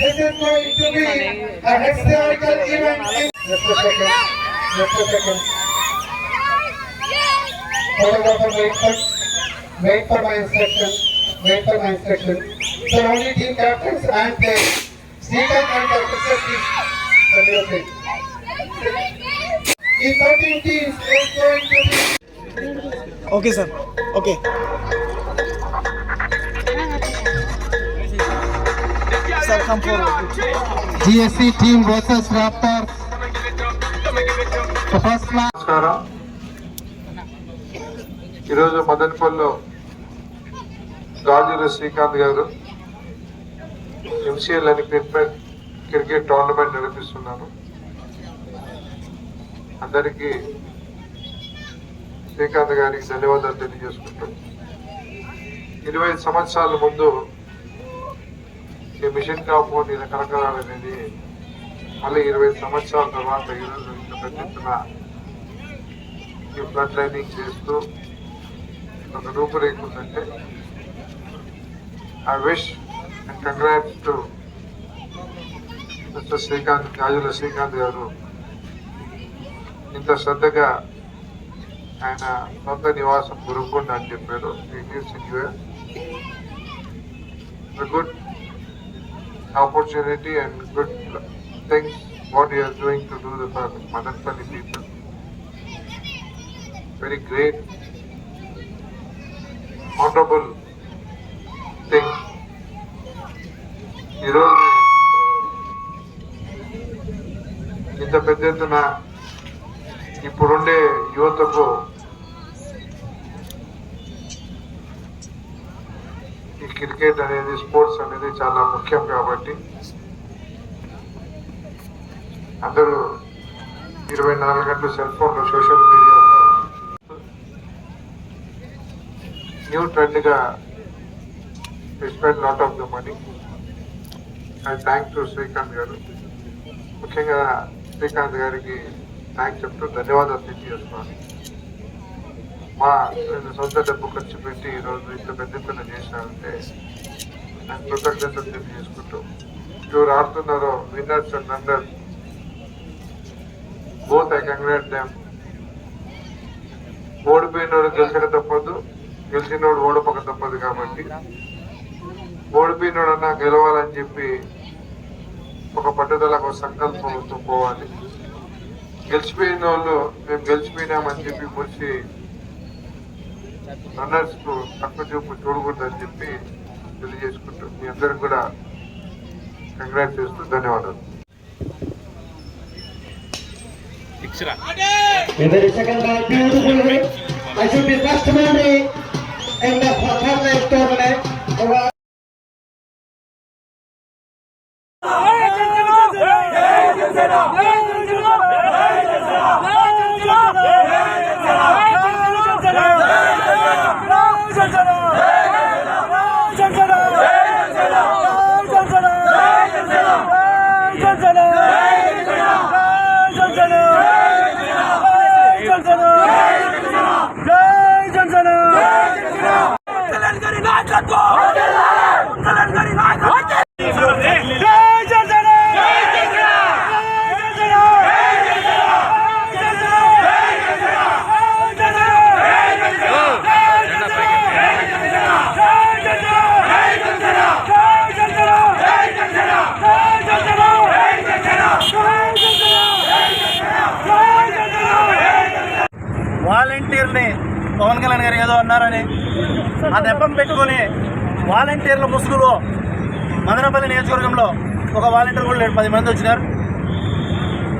This is going to be a historical event. Just a second. Photographer, wait for my instruction. So only team captains and players. Srikanth and Dr. Satish. The 13 teams is going to be. Okay, sir. Okay. Sir, come forward. GSC team versus Raptors. The first match. నమస్కారం. ఈరోజు మదనపల్లిలో గాజుల శ్రీకాంత్ గారు MCL అని cricket tournament నిర్వహిస్తున్నాను. అందరికీ శ్రీకాంత్ గారికి ధన్యవాదాలు తెలియజేసుకుంటాం. 25 సంవత్సరాల ముందు ఈ మిషన్ కాంపౌండ్ ఇలా కలకలాలనేది మళ్ళీ 25 సంవత్సరాల తర్వాత ఈరోజు ఇంత పెద్ద ఎత్తున ఈ ఫ్లడ్ లైనింగ్ చేస్తూ ఒక రూపురేఖ ఉందంటే I wish and congrats to mister Srikanth, Gajula Srikanth garu ఇంత శ్రద్ధగా ఆయన సొంత నివాసం గురుకొండ అని చెప్పారు. Good opportunity and good things what you are doing to do the Madanpalli people. Very great, honorable thing. ఈరోజు ఇంత పెద్ద ఎత్తున ఇప్పుడుండే యువతకు ఈ క్రికెట్ అనేది, స్పోర్ట్స్ అనేది చాలా ముఖ్యం కాబట్టి అందరూ 24 గంటలు సెల్ ఫోన్లో, సోషల్ మీడియాలో న్యూ ట్రెండ్గా spend lot of the money. And thanks to Srikanth garu, ముఖ్యంగా శ్రీకాంత్ గారికి థ్యాంక్స్ చెప్తూ ధన్యవాదాలు తెలియజేసుకోవాలి. మా సొంత డబ్బు ఖర్చు పెట్టి ఈరోజు ఇంత పెద్ద ఎత్తున చేసినారంటే నేను కృతజ్ఞతలు తెలియజేసుకుంటూ, ఎవరు ఆడుతున్నారో winners and runners both I congrat them. ఓడిపోయినోడు గెలిచక తప్పదు, గెలిచినోడు ఓడిపోక తప్పదు. కాబట్టి ఓడిపోయినోడన్నా గెలవాలని చెప్పి ఒక పట్టుదల, ఒక సంకల్పంతో పోవాలి. గెలిచిపోయిన వాళ్ళు మేము గెలిచిపోయినామని చెప్పి మురిసి రన్నర్స్ కు తక్కువ చూపు చూడకూడదని చెప్పి తెలియజేసుకుంటూ మీ అందరికి కూడా కంగ్రాట్ చేస్తూ ధన్యవాదాలు. Very second ball, beautiful hit. I should be first man in the third leg tournament. వాలంటీర్ని Pawan Kalyan గారు ఏదో అన్నారని ఆ దెబ్బం పెట్టుకొని వాలంటీర్ల ముసుగులో మదనపల్లి నియోజకవర్గంలో ఒక వాలంటీర్ కూడా లేడు, 10 మంది వచ్చినారు.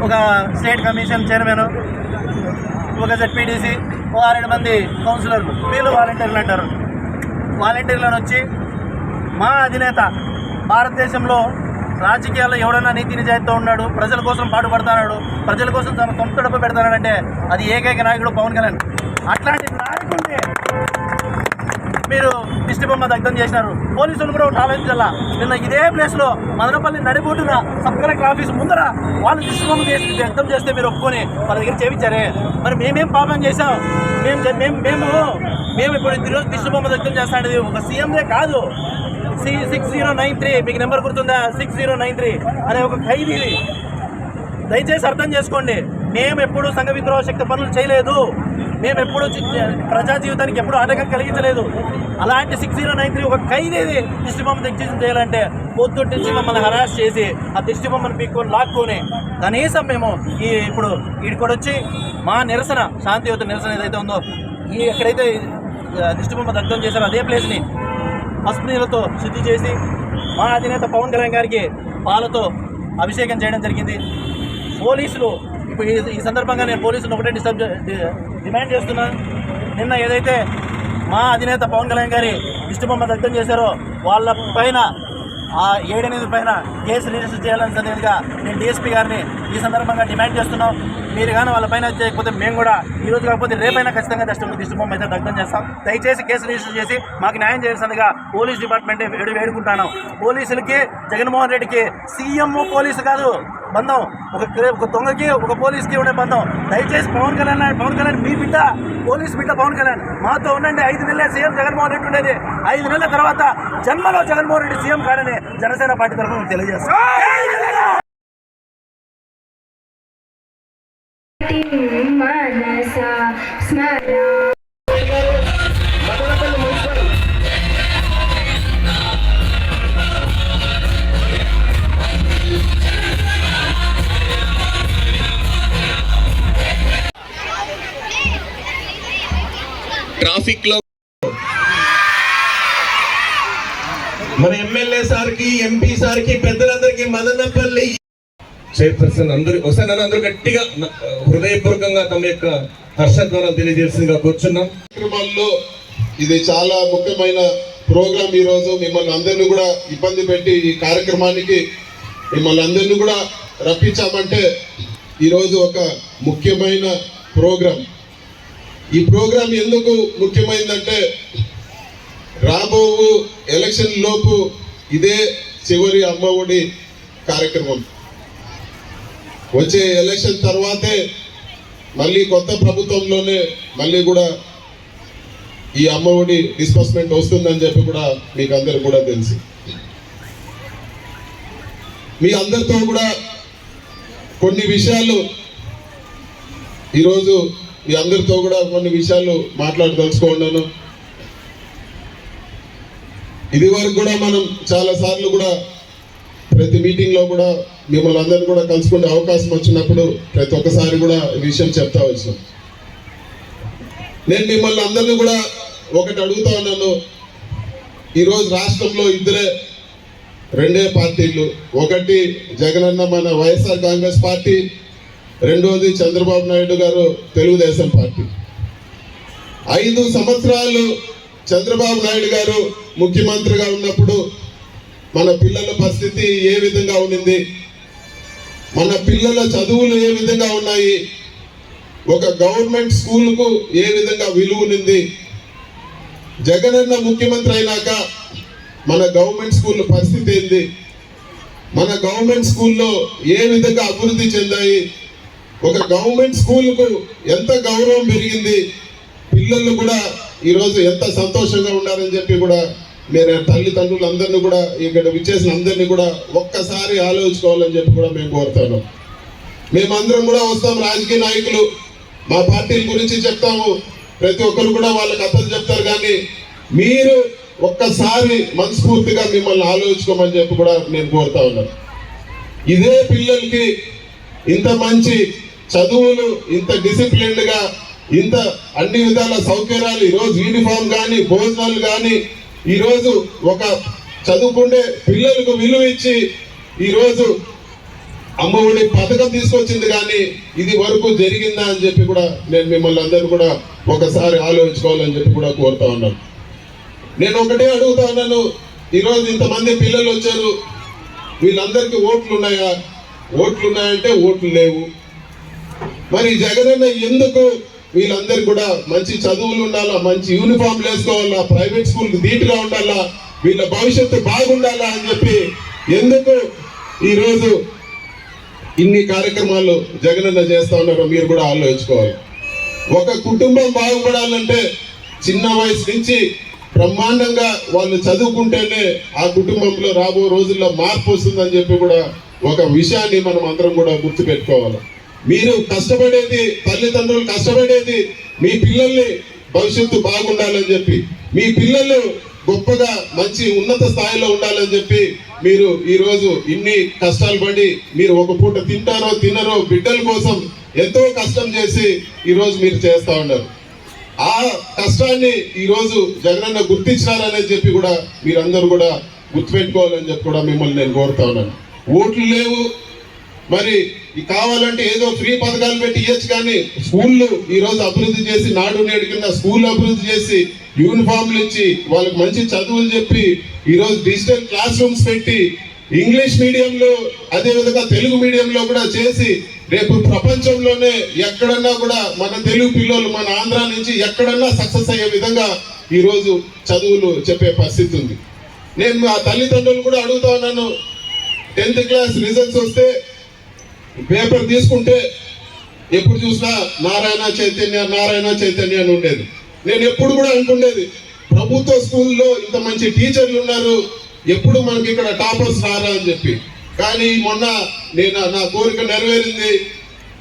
ఒక స్టేట్ కమిషన్ చైర్మన్, ఒక జెడ్పీటీసీ, ఒక 6 మంది కౌన్సిలర్లు, వీళ్ళు వాలంటీర్లు అంటారు. వాలంటీర్లను వచ్చి మా అధినేత భారతదేశంలో రాజకీయాల్లో ఎవడన్నా నీతి నిజాయితీతో ఉన్నాడు, ప్రజల కోసం పాటుపడతాడు, ప్రజల కోసం తన సొంత డబ్బు పెడతాడంటే అది ఏకైక నాయకుడు పవన్ కళ్యాణ్. అట్లాంటి నాయకుడిని మీరు దిష్టిబొమ్మ దగ్ధం చేసినారు. పోలీసులు కూడా ఒకటి ఆలోచించాల. నిన్న ఇదే ప్లేస్లో మదనపల్లి నడిబొడ్డున సబ్ కలెక్టర్ ఆఫీస్ ముందర వాళ్ళు దిష్టిబొమ్మ చేసి దగ్ధం చేస్తే మీరు ఒప్పుకొని వాళ్ళ దగ్గర చేయించారే. మరి మేమేం పాపం చేసాం? మేము ఇప్పుడు ఈరోజు దిష్టిబొమ్మ దగ్ధం చేస్తాండి ఒక సీఎందే కాదు, 6093 మీకు నెంబర్ గుర్తుందా? 6093 అనే ఒక ఖైదీ. దయచేసి అర్థం చేసుకోండి, మేము ఎప్పుడు సంఘ విద్రోహ శక్తి పనులు చేయలేదు, మేము ఎప్పుడు ప్రజా జీవితానికి ఎప్పుడు ఆటంకం కలిగించలేదు. అలాంటి 6093 ఒక ఖైదీది దిష్టిబొమ్మ దగ్ధం చేయాలంటే పొద్దుటి నుంచి మమ్మల్ని హరాస్ చేసి ఆ దిష్టిబొమ్మను పీక్కొని లాక్కొని కనీసం మేము ఇప్పుడు వీడికి వచ్చి మా నిరసన, శాంతియుత నిరసన ఏదైతే ఉందో, ఎక్కడైతే దిష్టిబొమ్మ దగ్ధం చేశారో అదే ప్లేస్ని పసుపు నీళ్ళతో శుద్ధి చేసి మా అధినేత పవన్ కళ్యాణ్ గారికి పాలతో అభిషేకం చేయడం జరిగింది. పోలీసులు ఇప్పుడు ఈ సందర్భంగా నేను పోలీసులు ఒకటే డిమాండ్ చేస్తున్నా. నిన్న ఏదైతే మా అధినేత పవన్ కళ్యాణ్ గారి దిష్టిబొమ్మ దగ్ధం చేశారో వాళ్ళ పైన ఆ 7-8 పైన కేసు రిజిస్టర్ చేయాలనేదిగా నేను డీఎస్పీ గారిని ఈ సందర్భంగా డిమాండ్ చేస్తున్నాం. మీరు కానీ వాళ్ళ పైన చేయకపోతే మేము కూడా ఈరోజు కాకపోతే రేపైనా ఖచ్చితంగా దిష్టిబొమ్మ అయితే దగ్ధం చేస్తాం. దయచేసి కేసు రిజిస్టర్ చేసి మాకు న్యాయం చేయాల్సిందిగా పోలీస్ డిపార్ట్మెంట్ వేడుకుంటున్నాం. పోలీసులకి జగన్మోహన్ రెడ్డికి సీఎం పోలీసు కాదు బంధం, ఒక దొంగకి ఒక పోలీస్కి ఉండే బంధం. దయచేసి పవన్ కళ్యాణ్ మీ బిడ్డ, పోలీస్ బిడ్డ పవన్ కళ్యాణ్ మాతో ఉండండి. 5 నెలలే సీఎం జగన్మోహన్ రెడ్డి ఉండేది. 5 నెలల తర్వాత జన్మలో జగన్మోహన్ రెడ్డి సీఎం కాడని జనసేన పార్టీ తరఫున తెలియజేస్తాం. ట్రాఫిక్ లో మన ఎమ్మెల్యే సార్కి, ఎంపీ సార్కి, పెద్దలందరికీ మదనపల్లి చైర్పర్సన్ అందరూ ఒకసారి అందరూ గట్టిగా హృదయపూర్వకంగా తమ యొక్క హర్షధ్వానాలు తెలియజేసిందిగా కూర్చున్నాం. కార్యక్రమాల్లో ఇది చాలా ముఖ్యమైన ప్రోగ్రామ్. ఈ రోజు మిమ్మల్ని అందరినీ కూడా ఇబ్బంది పెట్టి ఈ కార్యక్రమానికి మిమ్మల్ని అందరినీ కూడా రప్పించామంటే ఈరోజు ఒక ముఖ్యమైన ప్రోగ్రామ్. ఈ ప్రోగ్రాం ఎందుకు ముఖ్యమైందంటే రాబో ఎలక్షన్ లోపు ఇదే చివరి అమ్మఒడి కార్యక్రమం. వచ్చే ఎలక్షన్ తర్వాతే మళ్ళీ కొత్త ప్రభుత్వంలోనే మళ్ళీ కూడా ఈ అమ్మఒడి డిస్బర్స్మెంట్ వస్తుందని చెప్పి కూడా మీకు అందరు కూడా తెలుసు. మీ అందరితో కూడా కొన్ని విషయాలు ఈరోజు మీ అందరితో కూడా కొన్ని విషయాలు మాట్లాడదలుచుకున్నాను. ఇది వరకు కూడా మనం చాలా సార్లు కూడా ప్రతి మీటింగ్ లో కూడా మిమ్మల్ని అందరినీ కూడా కలుసుకునే అవకాశం వచ్చినప్పుడు ప్రతి ఒక్కసారి కూడా ఈ విషయం చెప్తా వచ్చినాం. నేను మిమ్మల్ని అందరినీ కూడా ఒకటి అడుగుతా ఉన్నాను. ఈరోజు రాష్ట్రంలో రెండే పార్టీలు, ఒకటి జగనన్న మన వైఎస్ఆర్ కాంగ్రెస్ పార్టీ, రెండోది చంద్రబాబు నాయుడు గారు తెలుగుదేశం పార్టీ. 5 సంవత్సరాలు చంద్రబాబు నాయుడు గారు ముఖ్యమంత్రిగా ఉన్నప్పుడు మన పిల్లల పరిస్థితి ఏ విధంగా ఉన్నింది, మన పిల్లల చదువులు ఏ విధంగా ఉన్నాయి, ఒక గవర్నమెంట్ స్కూల్కు ఏ విధంగా విలువ ఉన్నింది. జగనన్న ముఖ్యమంత్రి అయినాక మన గవర్నమెంట్ స్కూల్ పరిస్థితి ఏంది, మన గవర్నమెంట్ స్కూల్లో ఏ విధంగా అభివృద్ధి చెందాయి, ఒక గవర్నమెంట్ స్కూల్కు ఎంత గౌరవం పెరిగింది, పిల్లలు కూడా ఈరోజు ఎంత సంతోషంగా ఉన్నారని చెప్పి కూడా నేను తల్లిదండ్రులందరినీ కూడా ఇక్కడ విచ్చేసిన అందరినీ కూడా ఒక్కసారి ఆలోచించుకోవాలని చెప్పి కూడా మేము కోరుతాను. మేమందరం కూడా వస్తాం, రాజకీయ నాయకులు మా పార్టీల గురించి చెప్తాము, ప్రతి ఒక్కరు కూడా వాళ్ళ కథలు చెప్తారు. కానీ మీరు ఒక్కసారి మనస్ఫూర్తిగా మిమ్మల్ని ఆలోచించుకోమని చెప్పి కూడా నేను కోరుతా ఉన్నాను. ఇదే పిల్లలకి ఇంత మంచి చదువులు, ఇంత డిసిప్లిన్డ్ గా, ఇంత అన్ని విధాల సౌకర్యాలు, ఈరోజు యూనిఫామ్ కానీ, భోజనాలు కానీ, ఈరోజు ఒక చదువుకుంటే పిల్లలకు విలువ ఇచ్చి ఈరోజు అమ్మఒడి పథకం తీసుకొచ్చింది. కానీ ఇది వరకు జరిగిందా అని చెప్పి కూడా నేను మిమ్మల్ని అందరూ కూడా ఒకసారి ఆలోచించుకోవాలని చెప్పి కూడా కోరుతా ఉన్నాను. నేను ఒకటే అడుగుతా ఉన్నాను, ఈరోజు ఇంతమంది పిల్లలు వచ్చారు, వీళ్ళందరికీ ఓట్లు ఉన్నాయా? ఓట్లు ఉన్నాయంటే ఓట్లు లేవు. మరి జగనన్న ఎందుకు వీళ్ళందరికీ కూడా మంచి చదువులు ఉండాలా, మంచి యూనిఫామ్లు వేసుకోవాలా, ప్రైవేట్ స్కూల్కి ధీటుగా ఉండాలా, వీళ్ళ భవిష్యత్తు బాగుండాలా అని చెప్పి ఎందుకు ఈరోజు ఇన్ని కార్యక్రమాలు జగనన్న చేస్తా ఉన్నారో మీరు కూడా ఆలోచించుకోవాలి. ఒక కుటుంబం బాగుపడాలంటే చిన్న వయసు నుంచి బ్రహ్మాండంగా వాళ్ళు చదువుకుంటేనే ఆ కుటుంబంలో రాబో రోజుల్లో మార్పు వస్తుందని చెప్పి కూడా ఒక విషయాన్ని మనం అందరం కూడా గుర్తుపెట్టుకోవాలి. మీరు కష్టపడేది, తల్లిదండ్రులు కష్టపడేది మీ పిల్లల్ని భవిష్యత్తు బాగుండాలని చెప్పి, మీ పిల్లలు గొప్పగా మంచి ఉన్నత స్థాయిలో ఉండాలని చెప్పి మీరు ఈరోజు ఇన్ని కష్టాలు పడి మీరు ఒక పూట తింటారో తినరో బిడ్డల కోసం ఎంతో కష్టం చేసి ఈరోజు మీరు చేస్తూ ఉన్నారు. ఆ కష్టాన్ని ఈరోజు జగనన్న గుర్తించినారని చెప్పి కూడా మీరందరూ కూడా గుర్తుపెట్టుకోవాలని చెప్పి కూడా మిమ్మల్ని నేను కోరుతా ఉన్నాను. ఓట్లు లేవు, మరి కావాలంటే ఏదో ఫ్రీ పథకాలు పెట్టి ఇవ్వచ్చు, కానీ స్కూళ్ళు ఈరోజు అభివృద్ధి చేసి, నాడు నేడు కింద స్కూల్ అభివృద్ధి చేసి, యూనిఫామ్లు ఇచ్చి, వాళ్ళకి మంచి చదువులు చెప్పి, ఈరోజు డిజిటల్ క్లాస్ రూమ్స్ పెట్టి, ఇంగ్లీష్ మీడియంలో అదేవిధంగా తెలుగు మీడియంలో కూడా చేసి, రేపు ప్రపంచంలోనే ఎక్కడన్నా కూడా మన తెలుగు పిల్లలు మన ఆంధ్ర నుంచి ఎక్కడన్నా సక్సెస్ అయ్యే విధంగా ఈరోజు చదువులు చెప్పే పరిస్థితి ఉంది. నేను ఆ తల్లిదండ్రులు కూడా అడుగుతా ఉన్నాను, 10th క్లాస్ రిజల్ట్స్ వస్తే పేపర్ తీసుకుంటే ఎప్పుడు చూసినా నారాయణ చైతన్య అని ఉండేది. నేను ఎప్పుడు కూడా అనుకునేది, ప్రభుత్వ స్కూల్లో ఇంత మంచి టీచర్లు ఉన్నారు, ఎప్పుడు మనకి ఇక్కడ టాపర్స్ రారా అని చెప్పి. కానీ మొన్న నా కోరిక నెరవేరింది.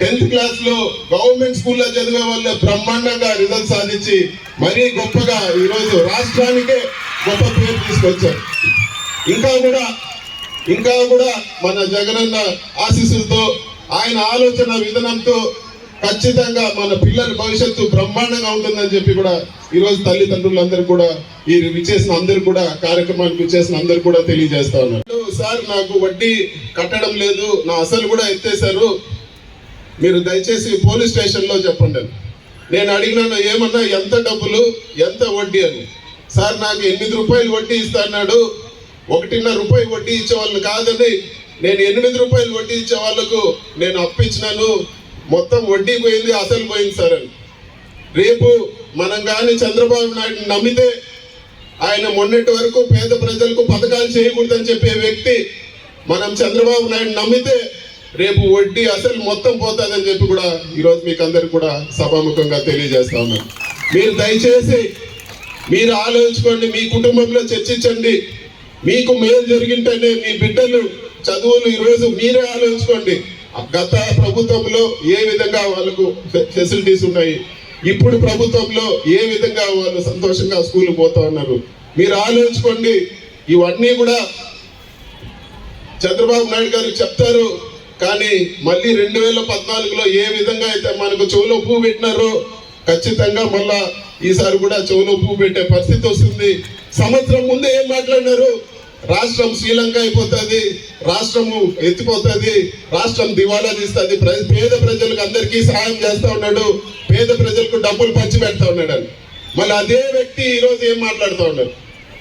10th క్లాస్ లో గవర్నమెంట్ స్కూల్లో చదివే వాళ్ళే బ్రహ్మాండంగా రిజల్ట్ సాధించి మరీ గొప్పగా ఈరోజు రాష్ట్రానికే గొప్ప పేరు తీసుకొచ్చారు. ఇంకా కూడా మన జగనన్న ఆశీస్సులతో, ఆయన ఆలోచన విధానంతో ఖచ్చితంగా మన పిల్లల భవిష్యత్తు బ్రహ్మాండంగా ఉంటుందని చెప్పి కూడా ఈరోజు తల్లిదండ్రులందరూ కూడా ఈ విచ్చేసిన అందరూ కూడా కార్యక్రమానికి విచ్చేసిన అందరూ కూడా తెలియజేస్తా ఉన్నారు. సార్ నాకు వడ్డీ కట్టడం లేదు, నా అసలు కూడా ఎత్తేసారు, మీరు దయచేసి పోలీస్ స్టేషన్లో చెప్పండి. నేను అడిగినాను, ఏమన్నా ఎంత డబ్బులు ఎంత వడ్డీ అని. సార్ నాకు 8 రూపాయలు వడ్డీ ఇస్తాడు, 1.5 రూపాయలు వడ్డీ ఇచ్చే వాళ్ళని కాదని, నేను 8 రూపాయలు వడ్డీ ఇచ్చే వాళ్ళకు నేను అప్పించినాను, మొత్తం వడ్డీ పోయింది, అసలు పోయింది సార్ అని. రేపు మనం కానీ చంద్రబాబు నాయుడు నమ్మితే, ఆయన మొన్నటి వరకు పేద ప్రజలకు పథకాలు చేయకూడదని చెప్పే వ్యక్తి, మనం చంద్రబాబు నాయుడు నమ్మితే రేపు వడ్డీ అసలు మొత్తం పోతుందని చెప్పి కూడా ఈరోజు మీకు అందరికి కూడా సభాముఖంగా తెలియజేస్తా ఉన్నాను. మీరు దయచేసి మీరు ఆలోచించుకోండి, మీ కుటుంబంలో చర్చించండి. మీకు మేలు జరిగింటేనే మీ బిడ్డలు చదువులు ఈరోజు మీరే ఆలోచించుకోండి. గత ప్రభుత్వంలో ఏ విధంగా వాళ్ళకు ఫెసిలిటీస్ ఉన్నాయి, ఇప్పుడు ప్రభుత్వంలో ఏ విధంగా వాళ్ళు సంతోషంగా స్కూల్కి పోతా ఉన్నారు, మీరు ఆలోచించుకోండి. ఇవన్నీ కూడా చంద్రబాబు నాయుడు గారు చెప్తారు, కానీ మళ్ళీ 2014లో ఏ విధంగా అయితే మనకు చెవులో పువ్వు పెట్టినారో ఖచ్చితంగా మళ్ళా ఈసారి కూడా చెవులో పువ్వు పెట్టే పరిస్థితి వస్తుంది. సంవత్సరం ముందే ఏం మాట్లాడినారు, రాష్ట్రం శ్రీలంక అయిపోతుంది, రాష్ట్రము ఎత్తిపోతుంది, రాష్ట్రం దివాలా తీస్తుంది, పేద ప్రజలకు అందరికీ సహాయం చేస్తా ఉన్నాడు, పేద ప్రజలకు డబ్బులు పంచి పెడతా ఉన్నాడు అని. మళ్ళీ అదే వ్యక్తి ఈరోజు ఏం మాట్లాడుతూ ఉన్నాడు,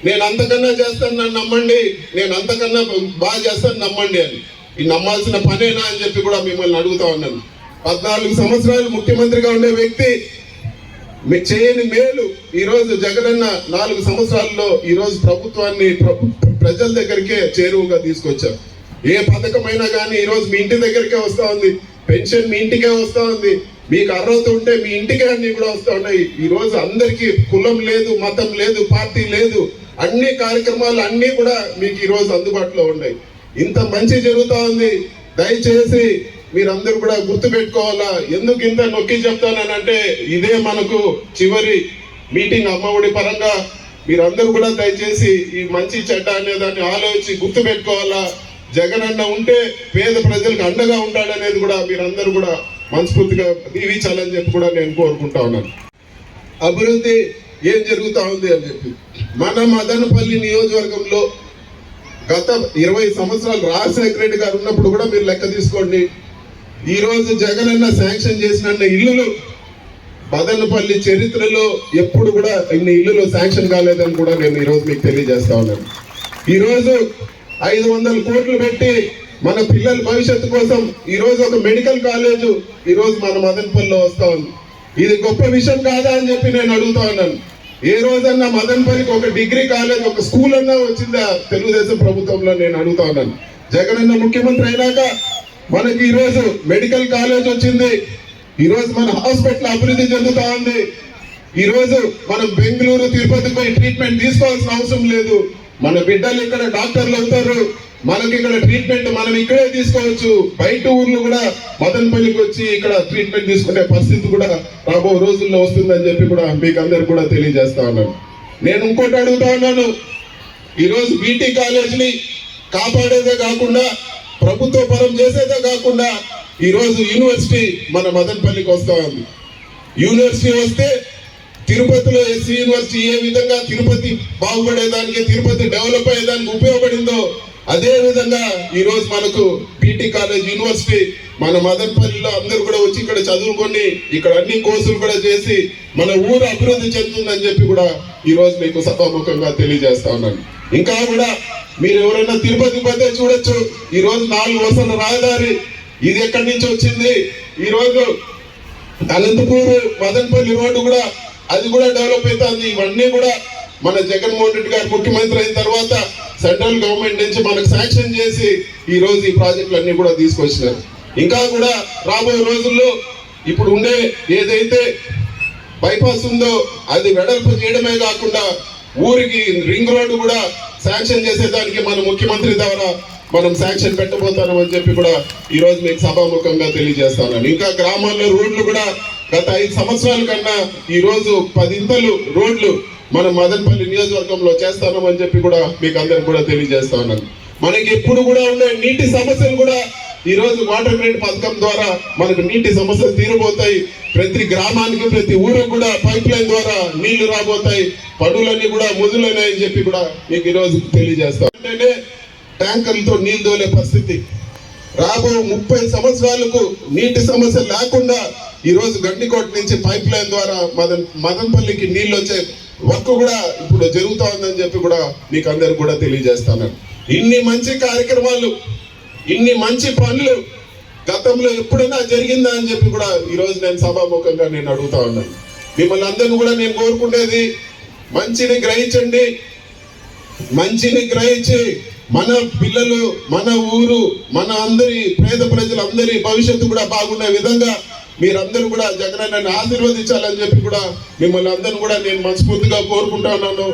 నేను అంతకన్నా చేస్తాను నన్ను నమ్మండి, నేను అంతకన్నా బాగా చేస్తాను నమ్మండి అని. ఈ నమ్మాల్సిన పనేనా అని చెప్పి కూడా మిమ్మల్ని అడుగుతా ఉన్నాను. 14 సంవత్సరాలు ముఖ్యమంత్రిగా ఉండే వ్యక్తి చేయని మేలు ఈరోజు జగనన్న 4 సంవత్సరాల్లో ఈరోజు ప్రభుత్వాన్ని ప్రజల దగ్గరికే చేరువుగా తీసుకొచ్చారు. ఏ పథకమైనా కానీ ఈరోజు మీ ఇంటి దగ్గరికే వస్తా ఉంది, పెన్షన్ మీ ఇంటికే వస్తా ఉంది, మీకు అర్హత ఉంటే మీ ఇంటికే అన్ని కూడా వస్తా ఉన్నాయి. ఈరోజు అందరికీ కులం లేదు, మతం లేదు, పార్టీ లేదు, అన్ని కార్యక్రమాలు అన్నీ కూడా మీకు ఈరోజు అందుబాటులో ఉన్నాయి. ఇంత మంచి జరుగుతూ ఉంది. దయచేసి మీరందరూ కూడా గుర్తు పెట్టుకోవాలా. ఎందుకు ఇంత నొక్కి చెప్తానంటే, ఇదే మనకు చివరి మీటింగ్ అమ్మఒడి పరంగా. మీరందరూ కూడా దయచేసి ఈ మంచి చెడ్డ అనే దాన్ని ఆలోచించి గుర్తు పెట్టుకోవాలా. జగనన్న ఉంటే పేద ప్రజలకు అండగా ఉంటాడనేది కూడా మీరందరూ కూడా మనస్ఫూర్తిగా దీవించాలని చెప్పి కూడా నేను కోరుకుంటా ఉన్నాను. అభివృద్ధి ఏం జరుగుతూ ఉంది అని చెప్పి మన మదనపల్లి నియోజకవర్గంలో గత 20 సంవత్సరాలు రాజశేఖర రెడ్డి గారు ఉన్నప్పుడు కూడా మీరు లెక్క తీసుకోండి, ఈ రోజు జగనన్న శాంక్షన్ చేసిన ఇల్లులు మదనపల్లి చరిత్రలో ఎప్పుడు కూడా ఇన్ని ఇల్లులు శాంక్షన్ కాలేదని కూడా నేను ఈరోజు మీకు తెలియజేస్తా ఉన్నాను. ఈరోజు 500 కోట్లు పెట్టి మన పిల్లల భవిష్యత్తు కోసం ఈ రోజు ఒక మెడికల్ కాలేజ్ ఈ రోజు మన మదనపల్లిలో వస్తా ఉంది. ఇది గొప్ప విషయం కాదా అని చెప్పి నేను అడుగుతా ఉన్నాను. ఏ రోజన్నా మదనపల్లికి ఒక డిగ్రీ కాలేజ్, ఒక స్కూల్ అన్నా వచ్చిందా తెలుగుదేశం ప్రభుత్వంలో? నేను అడుగుతా ఉన్నాను. జగనన్న ముఖ్యమంత్రి అయినాక మనకి ఈ రోజు మెడికల్ కాలేజ్ వచ్చింది. ఈ రోజు మన హాస్పిటల్ అభివృద్ధి చెందుతా ఉంది. ఈ రోజు మనం బెంగళూరు, తిరుపతికి పోయి ట్రీట్మెంట్ తీసుకోవాల్సిన అవసరం లేదు. మన బిడ్డలు ఇక్కడ డాక్టర్లు అవుతారు. మనకి ఇక్కడ ట్రీట్మెంట్ మనం ఇక్కడే తీసుకోవచ్చు. బయట ఊర్లు కూడా మదనపల్లికి వచ్చి ఇక్కడ ట్రీట్మెంట్ తీసుకునే పరిస్థితి కూడా రాబో రోజుల్లో వస్తుందని చెప్పి కూడా మీకు అందరికి కూడా తెలియజేస్తా ఉన్నాను. నేను ఇంకోటి అడుగుతా ఉన్నాను. ఈరోజు బీటీ కాలేజీని కాపాడేదే కాకుండా, ప్రభుత్వ పరం చేసేదే కాకుండా ఈరోజు యూనివర్సిటీ మన మదనపల్లికి వస్తా ఉంది. యూనివర్సిటీ వస్తే తిరుపతిలో ఎస్సీ యూనివర్సిటీ ఏ విధంగా తిరుపతి బాగుపడేదానికి, తిరుపతి డెవలప్ అయ్యేదానికి ఉపయోగపడిందో అదే విధంగా ఈ రోజు మనకు పీటీ కాలేజ్ యూనివర్సిటీ మన మదనపల్లిలో అందరూ కూడా వచ్చి ఇక్కడ చదువుకొని ఇక్కడ అన్ని కోర్సులు కూడా చేసి మన ఊరు అభివృద్ధి చెందుతుందని చెప్పి కూడా ఈ రోజు మీకు సభాముఖంగా తెలియజేస్తా ఉన్నాను. ఇంకా కూడా మీరు ఎవరైనా తిరుపతి పోతే చూడొచ్చు. ఈ రోజు 4 వరుసల రహదారి ఇది ఎక్కడి నుంచి వచ్చింది. ఈ రోజు అనంతపూర్ మదనపల్లి రోడ్డు కూడా అది కూడా డెవలప్ అవుతుంది. ఇవన్నీ కూడా మన జగన్మోహన్ రెడ్డి గారు ముఖ్యమంత్రి అయిన తర్వాత సెంట్రల్ గవర్నమెంట్ నుంచి మనకు శాంక్షన్ చేసి ఈ రోజు ఈ ప్రాజెక్టులన్నీ కూడా తీసుకొచ్చినారు. ఇంకా కూడా రాబోయే రోజుల్లో ఇప్పుడు ఉండే ఏదైతే బైపాస్ ఉందో అది వెడల్పు చేయడమే కాకుండా ఊరికి రింగ్ రోడ్డు కూడా శాంక్షన్ చేసేదానికి మన ముఖ్యమంత్రి ద్వారా మనం శాంక్షన్ పెట్టబోతామని చెప్పి కూడా ఈ రోజు మీకు సభాముఖంగా తెలియజేస్తాను. ఇంకా గ్రామాల్లో రోడ్లు కూడా గత 5 సంవత్సరాల కన్నా ఈ రోజు 10 ఇంతలు రోడ్లు మన మదనపల్లి నియోజకవర్గంలో చేస్తామని చెప్పి కూడా మీకు అందరికి కూడా తెలియజేస్తా ఉన్నాను. మనకి ఎప్పుడు కూడా ఉండే నీటి సమస్యలు కూడా ఈ రోజు వాటర్ గ్రిడ్ పథకం ద్వారా మనకు నీటి సమస్యలు తీరబోతాయి. ప్రతి గ్రామానికి, ప్రతి ఊరికి కూడా పైప్ లైన్ ద్వారా నీళ్లు రాబోతాయి. పనులన్నీ కూడా మొదలైనాయని చెప్పి కూడా మీకు ఈ రోజు తెలియజేస్తాం. అంటే ట్యాంకర్లతో నీళ్లు తోలే పరిస్థితి రాబో 30 సంవత్సరాలకు నీటి సమస్య లేకుండా ఈ రోజు గండికోట నుంచి పైప్ లైన్ ద్వారా మదనపల్లికి నీళ్లు వచ్చే వర్క్ కూడా ఇప్పుడు జరుగుతా ఉందని చెప్పి కూడా మీకు అందరికి కూడా తెలియజేస్తాను. ఇన్ని మంచి కార్యక్రమాలు, ఇన్ని మంచి పనులు గతంలో ఎప్పుడైనా జరిగిందా అని చెప్పి కూడా ఈ రోజు నేను సభాముఖంగా నేను అడుగుతా ఉన్నాను. మిమ్మల్ని అందరిని కూడా నేను కోరుకునేది మంచిని గ్రహించండి. మంచిని గ్రహించి మన పిల్లలు, మన ఊరు, మన అందరి పేద ప్రజలందరి భవిష్యత్తు కూడా బాగుండే విధంగా మీరందరూ కూడా జగనన్నని ఆశీర్వదించాలని చెప్పి కూడా మిమ్మల్ని అందరిని కూడా నేను మనస్ఫూర్తిగా కోరుకుంటా ఉన్నాను.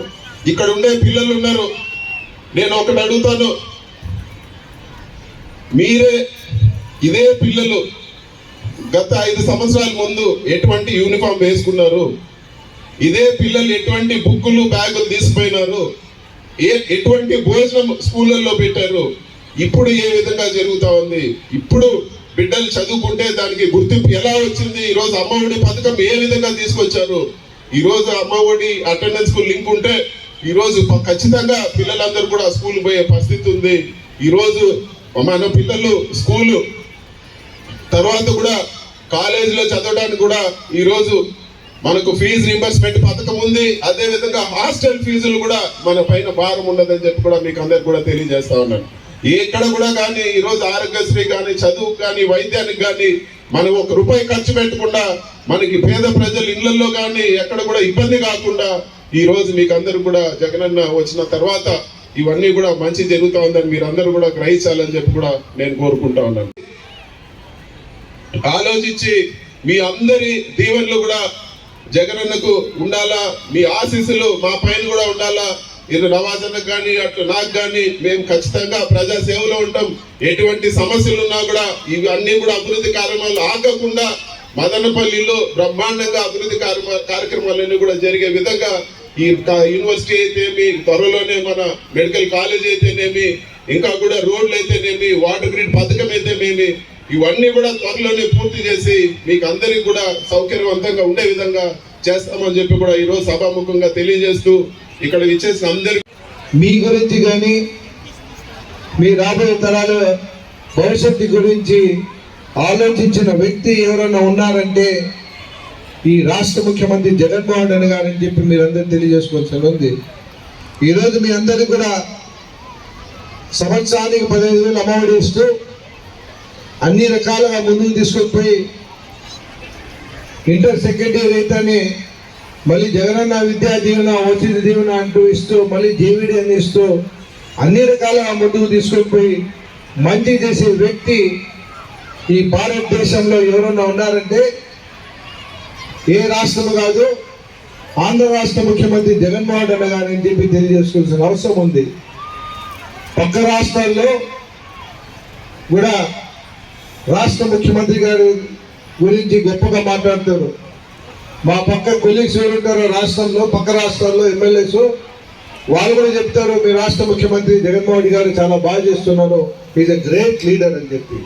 ఇక్కడ ఉండే పిల్లలు ఉన్నారు. నేను ఒకటి అడుగుతాను. మీరే ఇదే పిల్లలు గత 5 సంవత్సరాల ముందు ఎటువంటి యూనిఫామ్ వేసుకున్నారు? ఇదే పిల్లలు ఎటువంటి బుక్కులు, బ్యాగులు తీసుకుపోయినారు? ఎటువంటి భోజనం స్కూళ్ళల్లో పెట్టారు? ఇప్పుడు ఏ విధంగా జరుగుతా ఉంది? ఇప్పుడు బిడ్డలు చదువుకుంటే దానికి గుర్తింపు ఎలా వచ్చింది? ఈ రోజు అమ్మఒడి పథకం ఏ విధంగా తీసుకొచ్చారు? ఈ రోజు అమ్మఒడి అటెండెన్స్ కు లింక్ ఉంటే ఈ రోజు ఖచ్చితంగా పిల్లలందరూ కూడా స్కూల్ పోయే పరిస్థితి ఉంది. ఈ రోజు మన పిల్లలు స్కూలు తర్వాత కూడా కాలేజీలో చదవడానికి కూడా ఈ రోజు మనకు ఫీజు రీంబర్స్మెంట్ పథకం ఉంది. అదే విధంగా హాస్టల్ ఫీజులు కూడా మన పైన భారం ఉండదని చెప్పి కూడా మీకు అందరికి కూడా తెలియజేస్తా ఉన్నాను. ఎక్కడ కూడా కానీ ఈ రోజు ఆరోగ్యశ్రీ కానీ, చదువు కానీ, వైద్యానికి కానీ మనం 1 రూపాయి ఖర్చు పెట్టకుండా మనకి పేద ప్రజలు ఇళ్లలో కానీ ఎక్కడ కూడా ఇబ్బంది కాకుండా ఈ రోజు మీకు అందరూ కూడా జగనన్న వచ్చిన తర్వాత ఇవన్నీ కూడా మంచి జరుగుతా ఉందని మీరు అందరూ కూడా గ్రహించాలని చెప్పి కూడా నేను కోరుకుంటా ఉన్నాను. ఆలోచించి మీ అందరి దీవెనలు కూడా జగనన్నకు ఉండాలా, మీ ఆశీస్సులు మా పైన కూడా ఉండాలా. ఇది నవాజన్నకు కానీ అటు నాకు కానీ మేము ఖచ్చితంగా ప్రజా సేవలో ఉంటాం. ఎటువంటి సమస్యలు ఉన్నా కూడా ఇవన్నీ కూడా అభివృద్ధి కార్యక్రమాలు ఆగకుండా మదనపల్లిలో బ్రహ్మాండంగా అభివృద్ధి కార్యక్రమాలన్నీ కూడా జరిగే విధంగా ఈ యూనివర్సిటీ అయితేమి, త్వరలోనే మన మెడికల్ కాలేజ్ అయితేనేమి, ఇంకా కూడా రోడ్లు అయితేనేమి, వాటర్ గ్రిడ్ పథకం అయితేనేమి, ఇవన్నీ కూడా త్వరలోనే పూర్తి చేసి మీకు అందరికి కూడా సౌకర్యవంతంగా ఉండే విధంగా చేస్తామని చెప్పి కూడా ఈరోజు సభాముఖంగా తెలియజేస్తూ ఇక్కడ ఇచ్చేసిన అందరికి మీ గురించి కానీ మీ రాబోయే తరాల భవిష్యత్తు గురించి ఆలోచించిన వ్యక్తి ఎవరైనా ఉన్నారంటే ఈ రాష్ట్ర ముఖ్యమంత్రి జగన్మోహన్ రెడ్డి గారు అని చెప్పి మీరందరూ తెలియజేసుకోవాల్సి ఉంది. ఈరోజు మీ అందరికీ కూడా సంవత్సరానికి 15,000 అమ్మఒడి ఇస్తూ అన్ని రకాలుగా ముందుకు తీసుకొని ఇంటర్ సెకండ్ ఇయర్ అయితేనే మళ్ళీ జగనన్న విద్యా దీవెన ఉచిత దీవెన అంటూ ఇస్తూ మళ్ళీ జేవిడి అని ఇస్తూ అన్ని రకాలుగా ముందుకు తీసుకొని మంచి చేసే వ్యక్తి ఈ భారతదేశంలో ఎవరన్నా ఉన్నారంటే ఏ రాష్ట్రం కాదు, ఆంధ్ర రాష్ట్ర ముఖ్యమంత్రి జగన్మోహన్ రెడ్డి గారని చెప్పి తెలియజేసుకోవాల్సిన అవసరం ఉంది. పక్క రాష్ట్రాల్లో కూడా రాష్ట్ర ముఖ్యమంత్రి గారి గురించి గొప్పగా మాట్లాడతారు. మా పక్క కొలీగ్స్ ఎవరుంటారో రాష్ట్రంలో, పక్క రాష్ట్రాల్లో ఎమ్మెల్యేస్ వాళ్ళు కూడా చెప్తారు, మీ రాష్ట్ర ముఖ్యమంత్రి జగన్మోహన్ రెడ్డి గారు చాలా బాగా చేస్తున్నారు, ఈజ్ ఎ గ్రేట్ లీడర్ అని చెప్పి.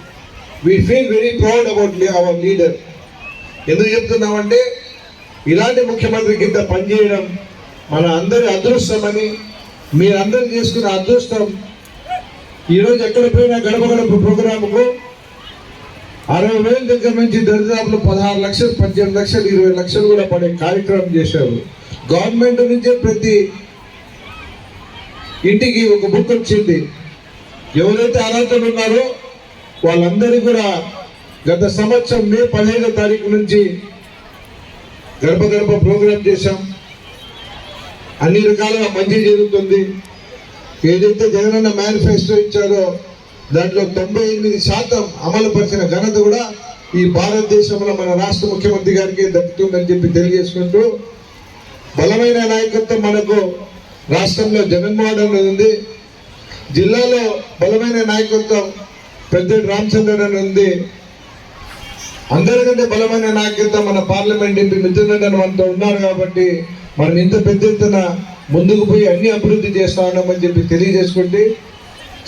We feel very proud about our leader. ఎందుకు చెప్తున్నామంటే ఇలాంటి ముఖ్యమంత్రి కింద పనిచేయడం మన అందరి అదృష్టం అని, మీరందరూ చేసుకున్న అదృష్టం. ఈరోజు ఎక్కడ పోయినా గడప గడప ప్రోగ్రాముకు 60,000 దగ్గర నుంచి దరిదాపులు 16 లక్షలు, 18 లక్షలు, 20 లక్షలు కూడా పడే కార్యక్రమం చేశారు. గవర్నమెంట్ నుంచే ప్రతి ఇంటికి ఒక బుక్ వచ్చింది. ఎవరైతే అర్హతలు ఉన్నారో వాళ్ళందరికీ కూడా గత సంవత్సరం మే 15వ తారీఖు నుంచి గడప గడప ప్రోగ్రాం చేశాం. అన్ని రకాలుగా మంచి జరుగుతుంది. ఏదైతే జగనన్న మేనిఫెస్టో ఇచ్చారో దాంట్లో 98% అమలు పరిచిన ఘనత కూడా ఈ భారతదేశంలో మన రాష్ట్ర ముఖ్యమంత్రి గారికి దక్కుతుందని చెప్పి తెలియజేసుకుంటూ, బలమైన నాయకత్వం మనకు రాష్ట్రంలో జగన్మోహన్ రెడ్డి ఉంది, జిల్లాలో బలమైన నాయకత్వం పెద్దటి రామచంద్రన్ ఉంది, అందరికంటే బలమైన నాయకత్వం మన పార్లమెంట్ ఎంపీ మిథున్ రెడ్డి మనతో ఉన్నారు. కాబట్టి మనం ఇంత పెద్ద ఎత్తున ముందుకు పోయి అన్ని అభివృద్ధి చేస్తా ఉన్నామని చెప్పి తెలియజేసుకుంటే,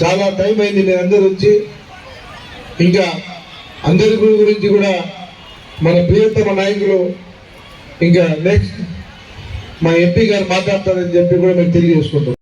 చాలా టైం అయింది మీరు అందరూ వచ్చి. ఇంకా అందరి గురించి కూడా మన ప్రియతమ నాయకులు ఇంకా నెక్స్ట్ మా ఎంపీ గారు మాట్లాడతారని చెప్పి కూడా మేము తెలియజేసుకుంటాం.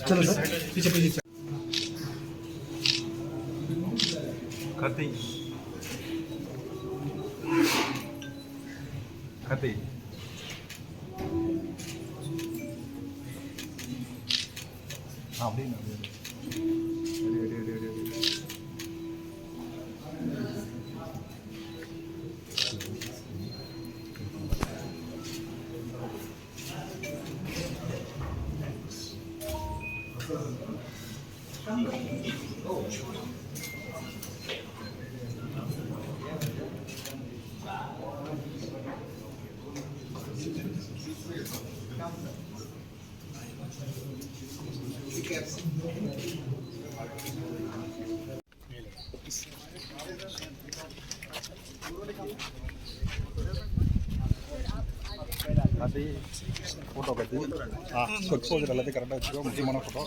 चलो सर पीछे पीछे खाते खाते हाँ அப்படியே खाते फोटो करते हाँ एक्सपोजर अलग करेक्ट अच्छी मुझे मन photo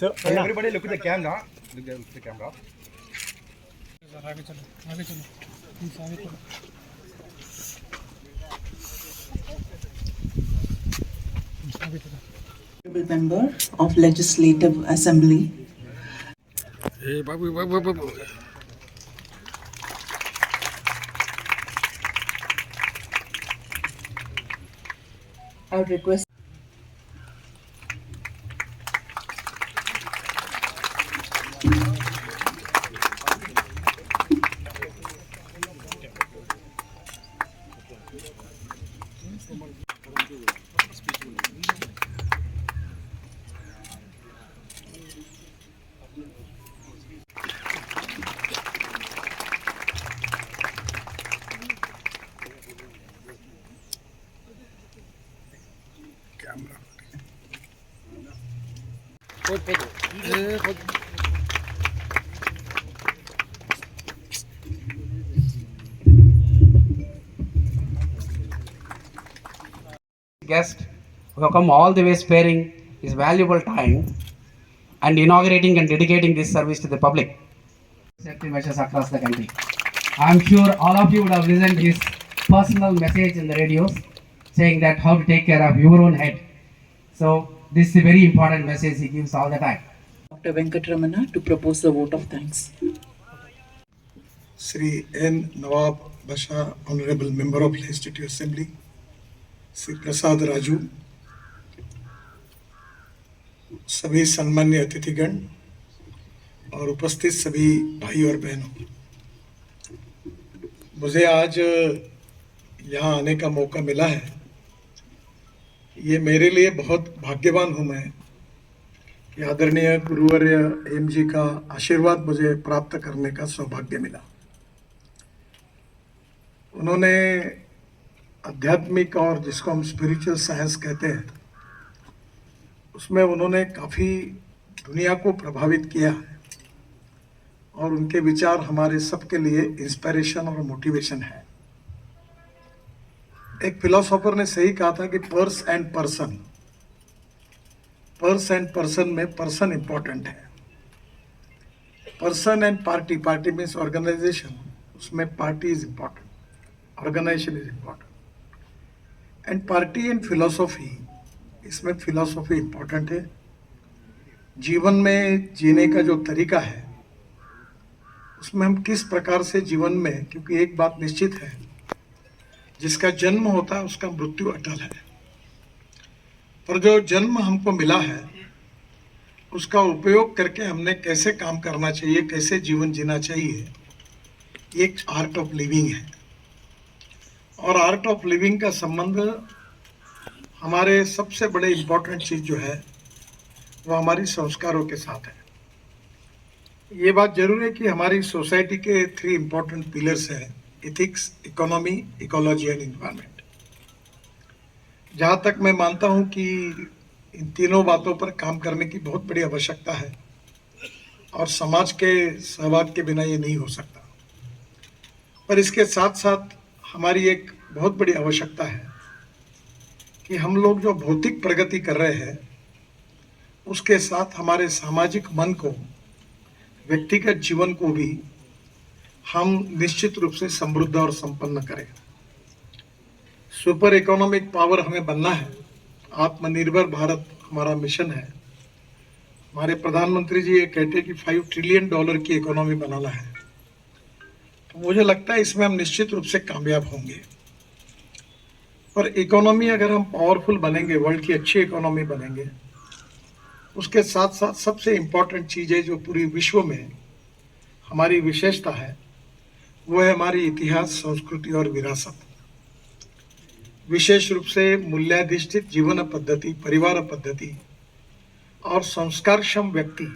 So everybody look at the camera. Look at the camera. आगे चलो, आगे चलो, प्लीज आगे चलो। Member of Legislative Assembly. Hey, babu, babu, babu. I would request guest who have come all the way sparing his valuable time and inaugurating and dedicating this service to the public. Safety measures across the country. I am sure all of you would have listened his personal message in the radios saying that how to take care of your own head. So this is a very important message he gives all the time. Dr. Venkatramana to propose the vote of thanks. Sri N. Nawab Basha, Honorable Member of Legislative Assembly, Sri Prasad Raju, सभी सम्मान्य अतिथिगण और उपस्थित सभी भाई और बहनों, मुझे आज यहाँ आने का मौका मिला है। ये मेरे लिए बहुत भाग्यवान हूँ मैं कि आदरणीय गुरुवर्य एम जी का आशीर्वाद मुझे प्राप्त करने का सौभाग्य मिला। उन्होंने आध्यात्मिक और जिसको हम स्पिरिचुअल साइंस कहते हैं, उसमें उन्होंने काफ़ी दुनिया को प्रभावित किया है और उनके विचार हमारे सबके लिए इंस्पिरेशन और मोटिवेशन है। एक फिलोसोफर ने सही कहा था कि पर्स एंड पर्सन में पर्सन इंपॉर्टेंट है। Person and party, party means organization, उसमें party is important, organization is important. And party and philosophy, इसमें फिलोसॉफी इंपॉर्टेंट है। जीवन में जीने का जो तरीका है उसमें हम किस प्रकार से जीवन में, क्योंकि एक बात निश्चित है, जिसका जन्म होता है उसका मृत्यु अटल है, पर जो जन्म हमको मिला है उसका उपयोग करके हमने कैसे काम करना चाहिए, कैसे जीवन जीना चाहिए, ये एक आर्ट ऑफ लिविंग है। और आर्ट ऑफ लिविंग का संबंध हमारे सबसे बड़े इम्पोर्टेंट चीज़ जो है वो हमारी संस्कारों के साथ है। ये बात जरूर है कि हमारी सोसाइटी के 3 इम्पोर्टेंट पिलर्स हैं, ethics, economy, ecology and environment. जहाँ तक मैं मानता हूँ कि इन तीनों बातों पर काम करने की बहुत बड़ी आवश्यकता है और समाज के सहभाग के बिना ये नहीं हो सकता। पर इसके साथ साथ हमारी एक बहुत बड़ी आवश्यकता है कि हम लोग जो भौतिक प्रगति कर रहे हैं उसके साथ हमारे सामाजिक मन को, व्यक्तिगत जीवन को भी हम निश्चित रूप से समृद्ध और संपन्न करें। सुपर इकोनॉमिक पावर हमें बनना है। आत्मनिर्भर भारत हमारा मिशन है। हमारे प्रधानमंत्री जी ये कहते हैं कि $5 ट्रिलियन की इकोनॉमी बनाना है, तो मुझे लगता है इसमें हम निश्चित रूप से कामयाब होंगे। पर इकोनॉमी अगर हम पावरफुल बनेंगे, वर्ल्ड की अच्छी इकोनॉमी बनेंगे, उसके साथ साथ सबसे इम्पोर्टेंट चीज़ है जो पूरी विश्व में हमारी विशेषता है, वो है हमारी इतिहास, संस्कृति और विरासत। विशेष रूप से मूल्याधिष्ठित जीवन पद्धति, परिवार पद्धति और संस्कारक्षम व्यक्ति,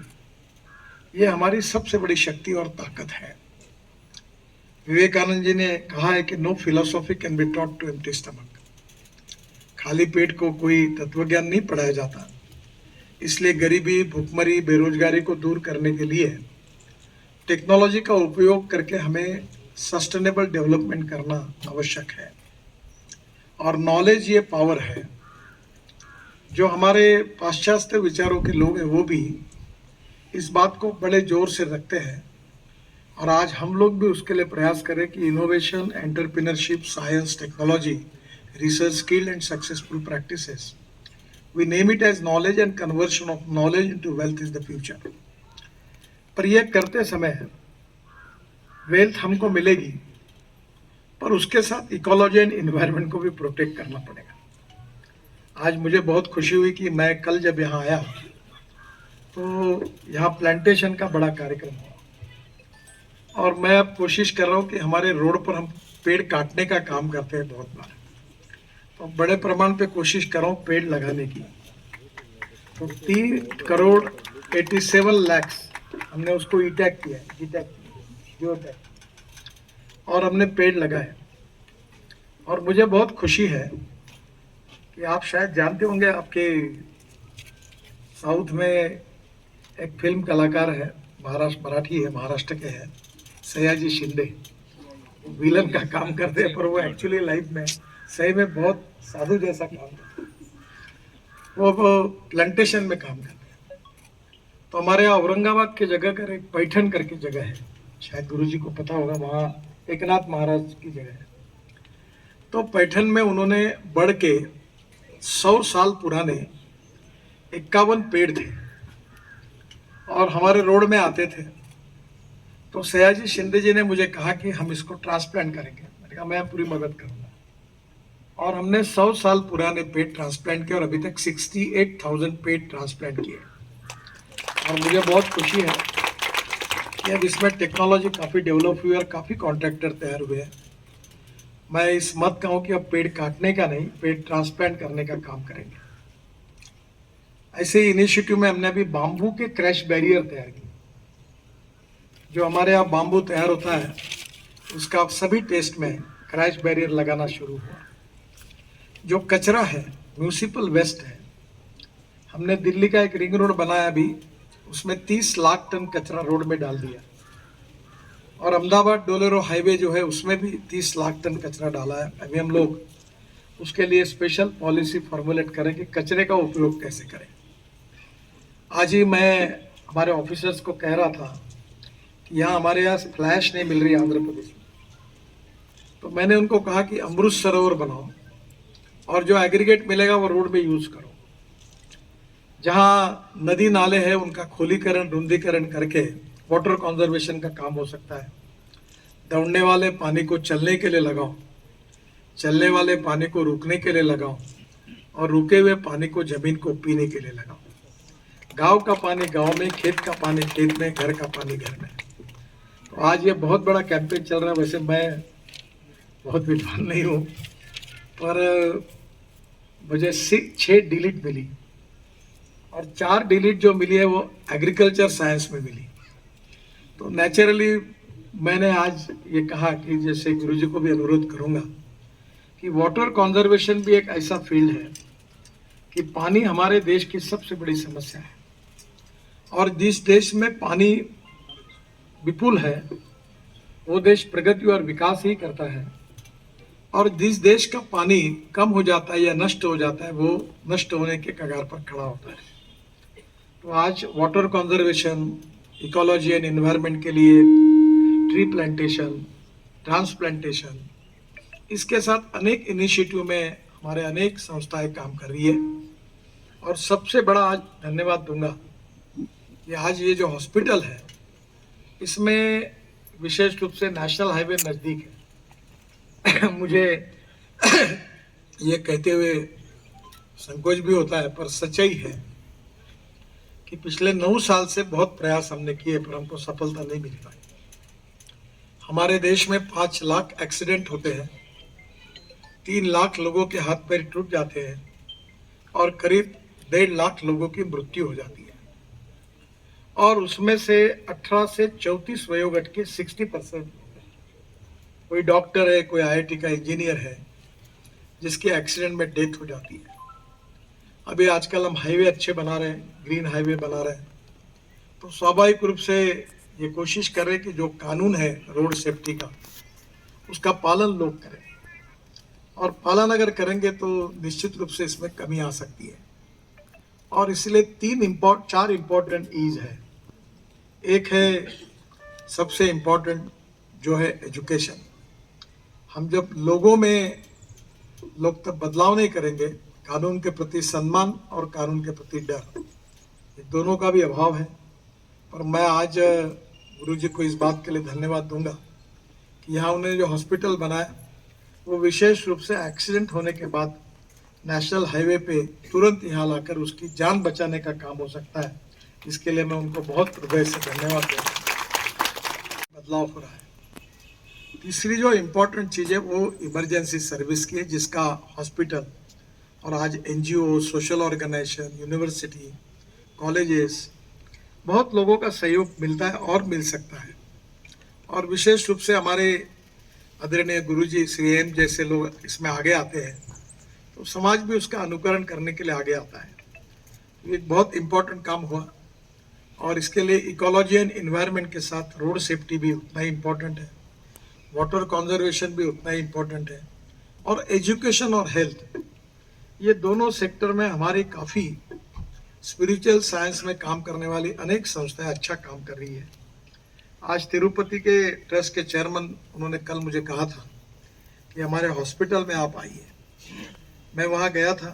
ये हमारी सबसे बड़ी शक्ति और ताकत है। विवेकानंद जी ने कहा है कि no philosophy can be taught to empty stomach. खाली पेट को कोई तत्वज्ञान नहीं पढ़ाया जाता। इसलिए गरीबी, भूखमरी, बेरोजगारी को दूर करने के लिए टेक्नोलॉजी का उपयोग करके हमें सस्टेनेबल डेवलपमेंट करना आवश्यक है। और नॉलेज ये पावर है। जो हमारे पाश्चात्य विचारों के लोग हैं वो भी इस बात को बड़े जोर से रखते हैं और आज हम लोग भी उसके लिए प्रयास करें कि innovation, entrepreneurship, science, technology, research, skill and successful practices, we name it as knowledge and conversion of knowledge into wealth is the future. पर यह करते समय वेल्थ हमको मिलेगी, पर उसके साथ इकोलॉजी एंड इन्वायरमेंट को भी प्रोटेक्ट करना पड़ेगा। आज मुझे बहुत खुशी हुई कि मैं कल जब यहाँ आया तो यहाँ प्लांटेशन का बड़ा कार्यक्रम हुआ, और मैं अब कोशिश कर रहा हूँ कि हमारे रोड पर हम पेड़ काटने का काम करते हैं बहुत बार, तो बड़े प्रमाण पे कोशिश कर रहा हूँ पेड़ लगाने की। तो 3,87,00,000 हमने उसको ई-टैग किया है, जियो-टैग, और हमने पेड़ लगाए। और मुझे बहुत खुशी है कि आप शायद जानते होंगे, आपके साउथ में एक फिल्म कलाकार है, मराठी है, महाराष्ट्र के हैं, सयाजी शिंदे, विलन का काम करते हैं, पर वो एक्चुअली लाइफ में सही में बहुत साधु जैसा काम करते हैं। वो प्लांटेशन में काम करते हैं। तो हमारे यहाँ औरंगाबाद के जगह कर एक पैठन करके जगह है, शायद गुरुजी को पता होगा, वहाँ एकनाथ महाराज की जगह है। तो पैठन में उन्होंने बढ़ के 100 साल पुराने 51 पेड़ थे और हमारे रोड में आते थे। तो सयाजी शिंदे जी ने मुझे कहा कि हम इसको ट्रांसप्लांट करेंगे। मैंने कहा मैं पूरी मदद करूंगा, और हमने 100 साल पुराने पेड़ ट्रांसप्लांट किए और अभी तक 68,000 पेड़ ट्रांसप्लांट किए। और मुझे बहुत खुशी है कि अब इसमें टेक्नोलॉजी काफ़ी डेवलप हुई और काफ़ी कॉन्ट्रैक्टर तैयार हुए हैं। मैं इस मत कहूँ कि अब पेड़ काटने का नहीं, पेड़ ट्रांसप्लांट करने का काम करेंगे। ऐसे ही इनिशिएटिव में हमने अभी बाम्बू के क्रैश बैरियर तैयार किए। जो हमारे यहाँ बाम्बू तैयार होता है उसका सभी टेस्ट में क्रैश बैरियर लगाना शुरू हुआ। जो कचरा है, म्यूनिसिपल वेस्ट है, हमने दिल्ली का एक रिंग रोड बनाया अभी, उसमें 30 लाख टन कचरा रोड में डाल दिया। और अहमदाबाद डोलेरो हाईवे जो है उसमें भी 30 लाख टन कचरा डाला है। अभी हम लोग उसके लिए स्पेशल पॉलिसी फॉर्मुलेट करें कि कचरे का उपयोग कैसे करें। आज ही मैं हमारे ऑफिसर्स को कह रहा था कि यहाँ हमारे यहाँ फ्लैश नहीं मिल रही आंध्र प्रदेश में, तो मैंने उनको कहा कि अमृत सरोवर बनाओ और जो एग्रीगेट मिलेगा वो रोड में यूज करो। जहाँ नदी नाले हैं उनका खोलीकरण, रुंदीकरण करके वाटर कंजर्वेशन का काम हो सकता है। दौड़ने वाले पानी को चलने के लिए लगाओ, चलने वाले पानी को रुकने के लिए लगाओ, और रुके हुए पानी को जमीन को पीने के लिए लगाओ। गांव का पानी गांव में, खेत का पानी खेत में, घर का पानी घर में। तो आज ये बहुत बड़ा कैंपेन चल रहा है। वैसे मैं बहुत विद्वान नहीं हूँ, पर मुझे 6 डिलीट मिली, और 4 डिलीट जो मिली है वो एग्रीकल्चर साइंस में मिली। तो नेचुरली मैंने आज ये कहा कि जैसे गुरुजी को भी अनुरोध करूंगा कि वाटर कंजर्वेशन भी एक ऐसा फील्ड है कि पानी हमारे देश की सबसे बड़ी समस्या है, और जिस देश में पानी विपुल है वो देश प्रगति और विकास ही करता है, और जिस देश का पानी कम हो जाता है या नष्ट हो जाता है वो नष्ट होने के कगार पर खड़ा होता है। तो आज water conservation, ecology and environment के लिए ट्री प्लांटेशन, ट्रांसप्लांटेशन, इसके साथ अनेक इनिशिएटिव में हमारे अनेक संस्थाएं काम कर रही है। और सबसे बड़ा आज धन्यवाद दूंगा कि आज ये जो हॉस्पिटल है इसमें विशेष रूप से नेशनल हाईवे नज़दीक है। मुझे ये कहते हुए संकोच भी होता है, पर सच्चाई है कि पिछले 9 साल से बहुत प्रयास हमने किए पर हमको सफलता नहीं मिल पाई। हमारे देश में 5 लाख एक्सीडेंट होते हैं, 3 लाख लोगों के हाथ पैर टूट जाते हैं, और करीब 1.5 लाख लोगों की मृत्यु हो जाती है। और उसमें से 18 से 34 वयोगट के 60%, कोई डॉक्टर है, कोई IIT का इंजीनियर है जिसके एक्सीडेंट में डेथ हो जाती है। अभी आजकल हम हाईवे अच्छे बना रहे हैं, ग्रीन हाईवे बना रहे हैं, तो स्वाभाविक रूप से ये कोशिश कर रहे हैं कि जो कानून है रोड सेफ्टी का उसका पालन लोग करें, और पालन अगर करेंगे तो निश्चित रूप से इसमें कमी आ सकती है। और इसलिए 4 इम्पोर्टेंट ईज है। एक है सबसे इम्पोर्टेंट जो है एजुकेशन। हम जब लोगों में लोग तब बदलाव नहीं करेंगे, कानून के प्रति सम्मान और कानून के प्रति डर, ये दोनों का भी अभाव है। पर मैं आज गुरुजी को इस बात के लिए धन्यवाद दूंगा कि यहाँ उन्होंने जो हॉस्पिटल बनाया वो विशेष रूप से एक्सीडेंट होने के बाद नेशनल हाईवे पे तुरंत यहाँ लाकर उसकी जान बचाने का काम हो सकता है। इसके लिए मैं उनको बहुत हृदय से धन्यवाद देता हूँ। बदलाव हो रहा है। तीसरी जो इम्पोर्टेंट चीज़ है वो इमरजेंसी सर्विस की है, जिसका हॉस्पिटल और आज NGO, social organisation, university, colleges, बहुत लोगों का सहयोग मिलता है और मिल सकता है। और विशेष रूप से हमारे आदरणीय गुरुजी श्री एम जैसे लोग इसमें आगे आते हैं तो समाज भी उसका अनुकरण करने के लिए आगे आता है। ये एक बहुत इम्पोर्टेंट काम हुआ और इसके लिए इकोलॉजी एंड इन्वायरमेंट के साथ रोड सेफ्टी भी उतना ही इम्पोर्टेंट है, वाटर कंजर्वेशन भी उतना ही इम्पोर्टेंट है, और एजुकेशन और हेल्थ, ये दोनों सेक्टर में हमारी काफ़ी स्पिरिचुअल साइंस में काम करने वाली अनेक संस्थाएं अच्छा काम कर रही है। आज तिरुपति के ट्रस्ट के चेयरमैन उन्होंने कल मुझे कहा था कि हमारे हॉस्पिटल में आप आइए। मैं वहाँ गया था।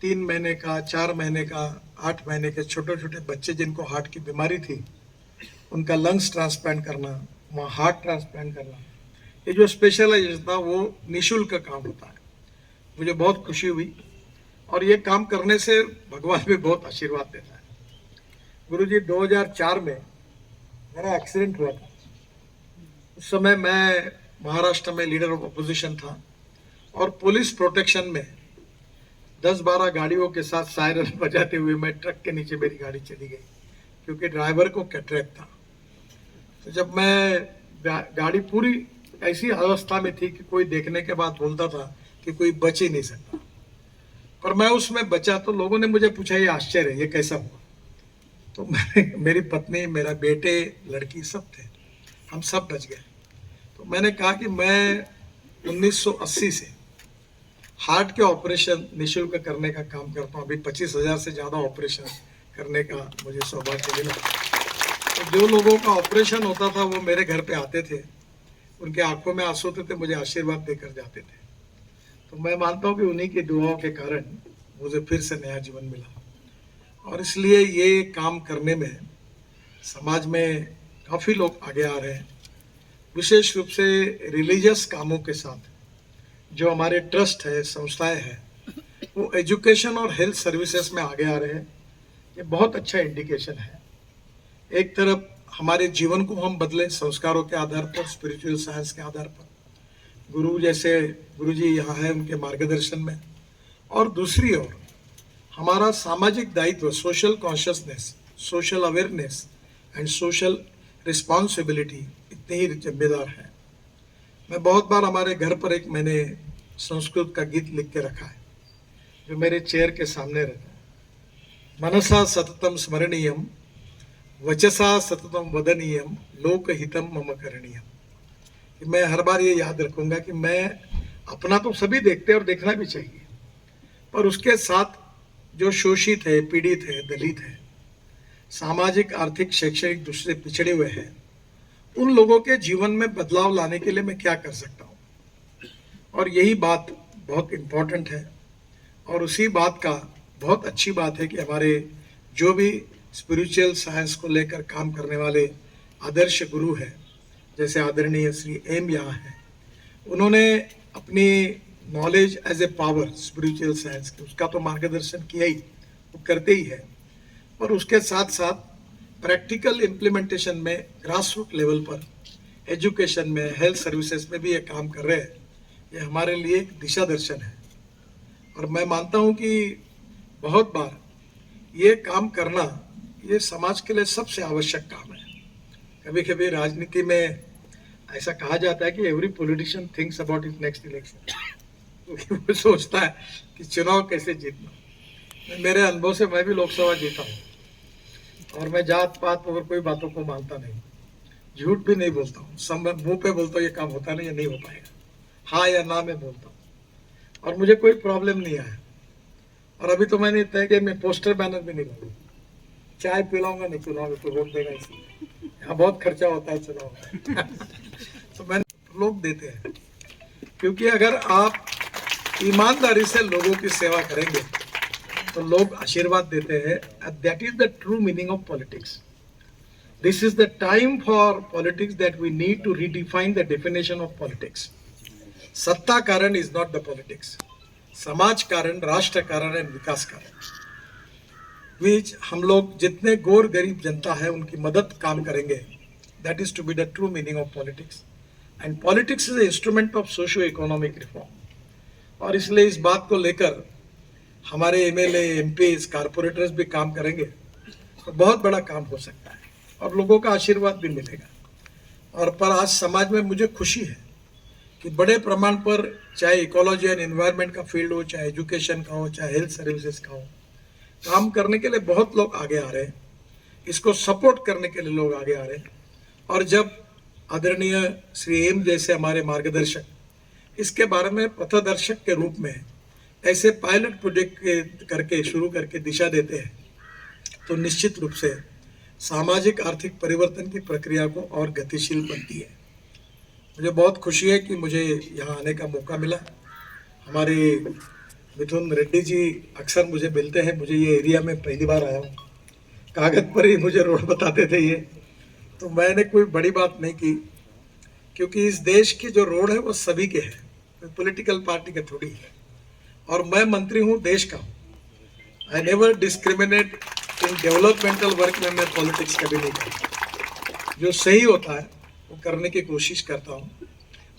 3 महीने का, 4 महीने का, 8 महीने के छोटे छोटे बच्चे जिनको हार्ट की बीमारी थी, उनका लंग्स ट्रांसप्लांट करना, वहाँ हार्ट ट्रांसप्लांट करना, ये जो स्पेशलाइजेशन था वो निःशुल्क काम होता है। मुझे बहुत खुशी हुई और ये काम करने से भगवान भी बहुत आशीर्वाद देता है। गुरुजी 2004 में मेरा एक्सीडेंट हुआ था। उस समय मैं महाराष्ट्र में लीडर ऑफ अपोजिशन था और पुलिस प्रोटेक्शन में 10-12 गाड़ियों के साथ सायरन बजाते हुए मैं ट्रक के नीचे मेरी गाड़ी चली गई क्योंकि ड्राइवर को कैटरेक्ट था। तो जब मैं गाड़ी पूरी ऐसी अवस्था में थी कि कोई देखने के बाद बोलता था कि कोई बच ही नहीं सकता, पर मैं उसमें बचा। तो लोगों ने मुझे पूछा ये आश्चर्य है, ये कैसा हुआ? तो मेरी पत्नी, मेरा बेटे, लड़की सब थे, हम सब बच गए। तो मैंने कहा कि मैं 1980 से हार्ट के ऑपरेशन निःशुल्क करने का काम करता हूँ। अभी 25,000 से ज़्यादा ऑपरेशन करने का मुझे सौभाग्य मिला। तो जो लोगों का ऑपरेशन होता था वो मेरे घर पे आते थे, उनके आंखों में आंसू होते थे, मुझे आशीर्वाद देकर जाते थे। तो मैं मानता हूँ कि उन्हीं की दुआओं के कारण मुझे फिर से नया जीवन मिला और इसलिए ये काम करने में समाज में काफ़ी लोग आगे आ रहे हैं। विशेष रूप से रिलीजियस कामों के साथ जो हमारे ट्रस्ट है, संस्थाएं हैं, वो एजुकेशन और हेल्थ सर्विसेज में आगे आ रहे हैं। ये बहुत अच्छा इंडिकेशन है। एक तरफ हमारे जीवन को हम बदलें संस्कारों के आधार पर, स्पिरिचुअल साइंस के आधार पर, गुरु जैसे गुरुजी यहाँ है उनके मार्गदर्शन में, और दूसरी ओर हमारा सामाजिक दायित्व, social consciousness, social awareness and social responsibility इतने ही जिम्मेदार है। मैं बहुत बार हमारे घर पर एक मैंने संस्कृत का गीत लिख के रखा है जो मेरे चेयर के सामने रहता है। मनसा सततम स्मरणीयम, वचसा सततम वदनीयम, लोकहितम मम करणीयम। मैं हर बार ये याद रखूंगा कि मैं अपना तो सभी देखते हैं और देखना भी चाहिए, पर उसके साथ जो शोषित है, पीड़ित है, दलित है, सामाजिक, आर्थिक, शैक्षणिक दूसरे पिछड़े हुए हैं, उन लोगों के जीवन में बदलाव लाने के लिए मैं क्या कर सकता हूँ। और यही बात बहुत इम्पोर्टेंट है और उसी बात का बहुत अच्छी बात है कि हमारे जो भी स्पिरिचुअल साइंस को लेकर काम करने वाले आदर्श गुरु हैं, जैसे आदरणीय श्री एम यहाँ है, उन्होंने अपनी knowledge as a power spiritual science की, उसका तो मार्गदर्शन किया ही, वो करते ही है, पर उसके साथ साथ प्रैक्टिकल इम्प्लीमेंटेशन में ग्रास रूट लेवल पर एजुकेशन में, हेल्थ सर्विसेज में भी ये काम कर रहे हैं। ये हमारे लिए एक दिशा दर्शन है और मैं मानता हूँ कि बहुत बार ये काम करना ये समाज के लिए सबसे आवश्यक काम है। कभी कभी राजनीति में ऐसा कहा जाता है कि every politician thinks about it next election, क्योंकि वो सोचता है कि चुनाव कैसे जीतना। मेरे अनुभव से मैं भी लोकसभा जीता हूँ और मैं जात पात और कोई बातों को मानता नहीं, झूठ भी नहीं बोलता हूँ, सब मुंह पे बोलता हूँ ये काम होता नहीं, ये नहीं हो पाएगा, हाँ या ना मैं बोलता हूँ और मुझे कोई प्रॉब्लम नहीं आया। और अभी तो मैंने तय किया मैं पोस्टर बैनर भी नहीं लूँगा, चाय पिलाऊंगा नहीं पिलाऊंगा तो वोट देगा इसलिए, यहाँ बहुत खर्चा होता है चुनाव में तो मैंने लोग देते हैं, क्योंकि अगर आप ईमानदारी से लोगों की सेवा करेंगे तो लोग आशीर्वाद देते हैं. That is the true meaning of politics. This is the time for politics that we need to redefine the definition of politics. सत्ता कारण is not the politics. समाज कारण, राष्ट्र कारण and विकास कारण. which हम लोग जितने गोर गरीब जनता है उनकी मदद काम करेंगे. That is to be the true meaning of politics. And politics is an instrument of socio-economic reform. और इसलिए इस बात को लेकर हमारे MLA, MPs, कारपोरेटर्स भी काम करेंगे तो बहुत बड़ा काम हो सकता है और लोगों का आशीर्वाद भी मिलेगा. और पर आज समाज में मुझे खुशी है कि बड़े प्रमाण पर चाहे इकोलॉजी एंड एनवायरनमेंट का फील्ड हो, चाहे एजुकेशन का हो, चाहे हेल्थ सर्विसेज का हो, काम करने के लिए बहुत लोग आगे आ रहे हैं. इसको सपोर्ट करने के लिए लोग आगे आ रहे हैं. और जब आदरणीय श्री एम जैसे हमारे मार्गदर्शक इसके बारे में पथदर्शक के रूप में ऐसे पायलट प्रोजेक्ट करके शुरू करके दिशा देते हैं तो निश्चित रूप से सामाजिक आर्थिक परिवर्तन की प्रक्रिया को और गतिशील बनती है. मुझे बहुत खुशी है कि मुझे यहाँ आने का मौका मिला. हमारे मिथुन रेड्डी जी अक्सर मुझे मिलते हैं. मुझे ये एरिया में पहली बार आया हूँ. कागज पर ही मुझे रोड बताते थे ये, तो मैंने कोई बड़ी बात नहीं की, क्योंकि इस देश की जो रोड है वो सभी के है, पॉलिटिकल पार्टी के थोड़ी है. और मैं मंत्री हूँ, देश का हूँ. I never discriminate in developmental work में. मैं पॉलिटिक्स कभी नहीं करता. जो सही होता है वो करने की कोशिश करता हूँ.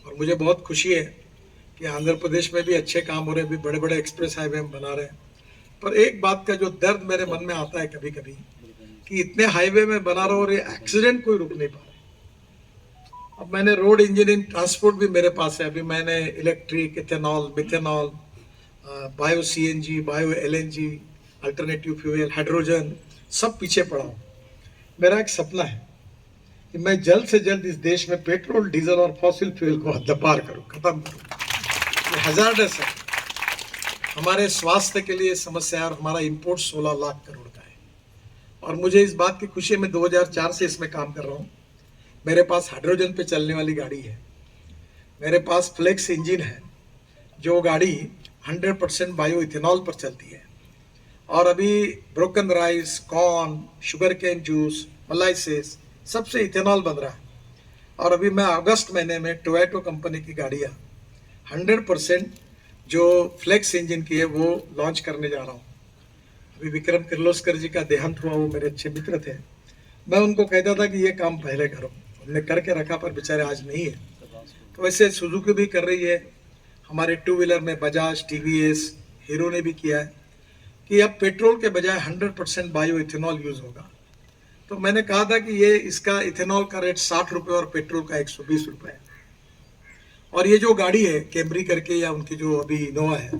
और मुझे बहुत खुशी है कि आंध्र प्रदेश में भी अच्छे काम हो रहे हैं. भी बड़े बड़े एक्सप्रेस हाईवे हम बना रहे हैं. पर एक बात का जो दर्द मेरे मन में आता है कभी कभी कि इतने हाईवे में बना रहा और ये एक्सीडेंट कोई रुक नहीं पा रहे. अब मैंने रोड इंजीनियरिंग ट्रांसपोर्ट भी मेरे पास है. अभी मैंने electric, ethanol, methanol, bio CNG, bio LNG, alternative fuel, hydrogen, सब पीछे पड़ा हूँ. मेरा एक सपना है कि मैं जल्द से जल्द इस देश में पेट्रोल, डीजल और फॉसिल फ्यूल को हद्दपार करूँ, खत्म करूँ. ये हजारडस है. हमारे स्वास्थ्य के लिए समस्या है और हमारा इंपोर्ट 16 लाख करोड़ का है. और मुझे इस बात की खुशी है, मैं 2004 से इसमें काम कर रहा हूँ. मेरे पास हाइड्रोजन पे चलने वाली गाड़ी है. मेरे पास फ्लेक्स इंजन है, जो गाड़ी 100% बायो इथेनॉल पर चलती है. और अभी broken rice, corn, sugar cane juice, molasses, सबसे इथेनॉल बन रहा है. और अभी मैं अगस्त महीने में टोयोटा कंपनी की गाड़ियाँ 100% जो फ्लेक्स इंजन की है वो लॉन्च करने जा रहा हूँ. अभी विक्रम किर्लोस्कर जी का देहांत हुआ. वो मेरे अच्छे मित्र थे. मैं उनको कहता था कि ये काम पहले करो. हमने करके रखा पर बेचारे आज नहीं है. तो वैसे सुजुकी भी कर रही है. हमारे 2 व्हीलर में बजाज, TVS, हीरो ने भी किया है कि अब पेट्रोल के बजाय 100% बायो इथेनॉल यूज होगा. तो मैंने कहा था कि ये इसका इथेनॉल का रेट 60 रुपये और पेट्रोल का 120 रुपये है. और ये जो गाड़ी है कैमरी करके या उनकी जो अभी इनोवा है,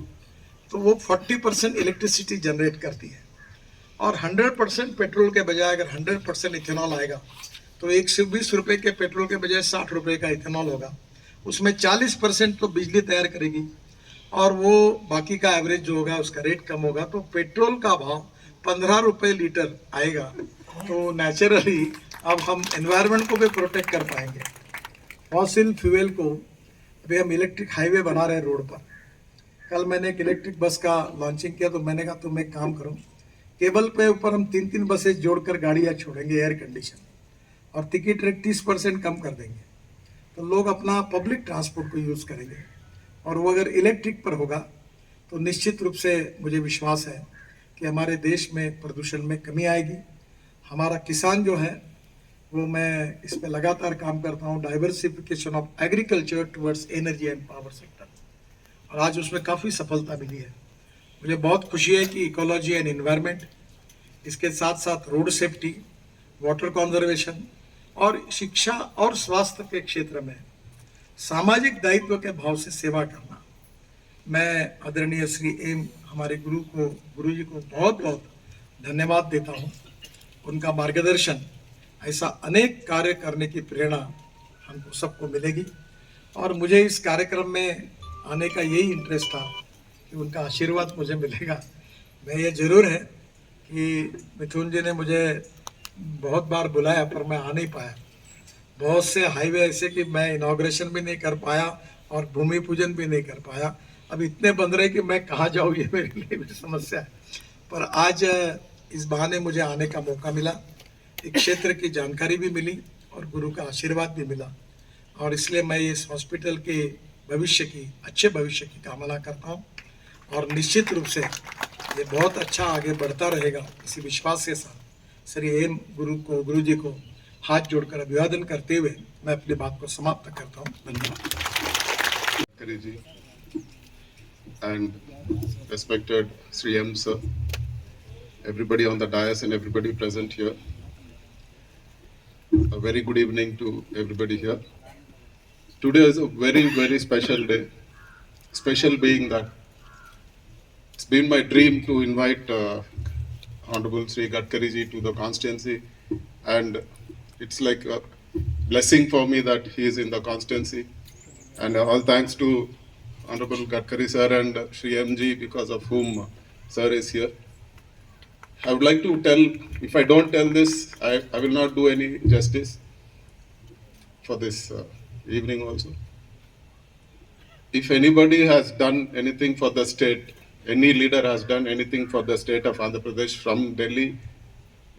तो वो 40% इलेक्ट्रिसिटी जनरेट करती है. और 100% पेट्रोल के बजाय अगर 100% इथेनॉल आएगा तो 120 रुपये के पेट्रोल के बजाय 60 रुपये का इथेनॉल होगा. उसमें 40% तो बिजली तैयार करेगी और वो बाकी का एवरेज जो होगा उसका रेट कम होगा. तो पेट्रोल का भाव 15 रुपये लीटर आएगा. तो नेचुरली अब हम एनवायरनमेंट को भी प्रोटेक्ट कर पाएंगे. फॉसिल फ्यूल को अभी हम इलेक्ट्रिक हाईवे बना रहे हैं रोड पर. कल मैंने एक इलेक्ट्रिक बस का लॉन्चिंग किया. तो मैंने कहा तुम एक काम करो, केबल पे ऊपर हम 3-3 बसेज जोड़कर गाड़ियाँ छोड़ेंगे एयर कंडीशन, और टिकट रेट 30% कम कर देंगे. तो लोग अपना पब्लिक ट्रांसपोर्ट को यूज़ करेंगे. और वो अगर इलेक्ट्रिक पर होगा तो निश्चित रूप से मुझे विश्वास है कि हमारे देश में प्रदूषण में कमी आएगी. हमारा किसान जो है वो, मैं इस पर लगातार काम करता हूँ, diversification of agriculture towards energy and power sector, और आज उसमें काफ़ी सफलता मिली है. मुझे बहुत खुशी है कि इकोलॉजी एंड एनवायरनमेंट, इसके साथ साथ रोड सेफ्टी, वाटर कंजर्वेशन और शिक्षा और स्वास्थ्य के क्षेत्र में सामाजिक दायित्व के भाव से सेवा करना. मैं आदरणीय श्री एम हमारे गुरु जी को बहुत बहुत धन्यवाद देता हूँ. उनका मार्गदर्शन, ऐसा अनेक कार्य करने की प्रेरणा हमको सबको मिलेगी. और मुझे इस कार्यक्रम में आने का यही इंटरेस्ट था कि उनका आशीर्वाद मुझे मिलेगा. मैं ये जरूर है कि मिथुन जी ने मुझे बहुत बार बुलाया पर मैं आ नहीं पाया। बहुत से हाईवे ऐसे कि मैं इनॉग्रेशन भी नहीं कर पाया और भूमि पूजन भी नहीं कर पाया। अब इतने बंद रहे कि मैं कहाँ जाऊँ, ये मेरे लिए भी समस्या है। पर आज इस बहाने मुझे आने का मौका मिला, एक क्षेत्र की जानकारी भी मिली और गुरु का आशीर्वाद भी मिला, और इसलिए मैं इस हॉस्पिटल के भविष्य की, अच्छे भविष्य की कामना करता हूँ। और निश्चित रूप से ये बहुत अच्छा आगे बढ़ता रहेगा, इसी विश्वास के साथ श्री एम गुरु जी को हाथ जोड़कर अभिवादन करते हुए मैं अपनी बात को समाप्त करता हूँ। धन्यवाद। जी and respected Sri M sir, everybody on the dais and everybody present here. A very good evening to everybody here. Today is a very, very special day. Special being that it's been my dream to invite Honorable Sri Gadkari ji to the constituency, and it's like a blessing for me that he is in the constituency. And all thanks to Honorable Gadkari sir and Sri MG, because of whom sir is here. I would like to tell, if I don't tell this, I will not do any justice for this evening also. If anybody has done anything for the state, any leader has done anything for the state of Andhra Pradesh from Delhi,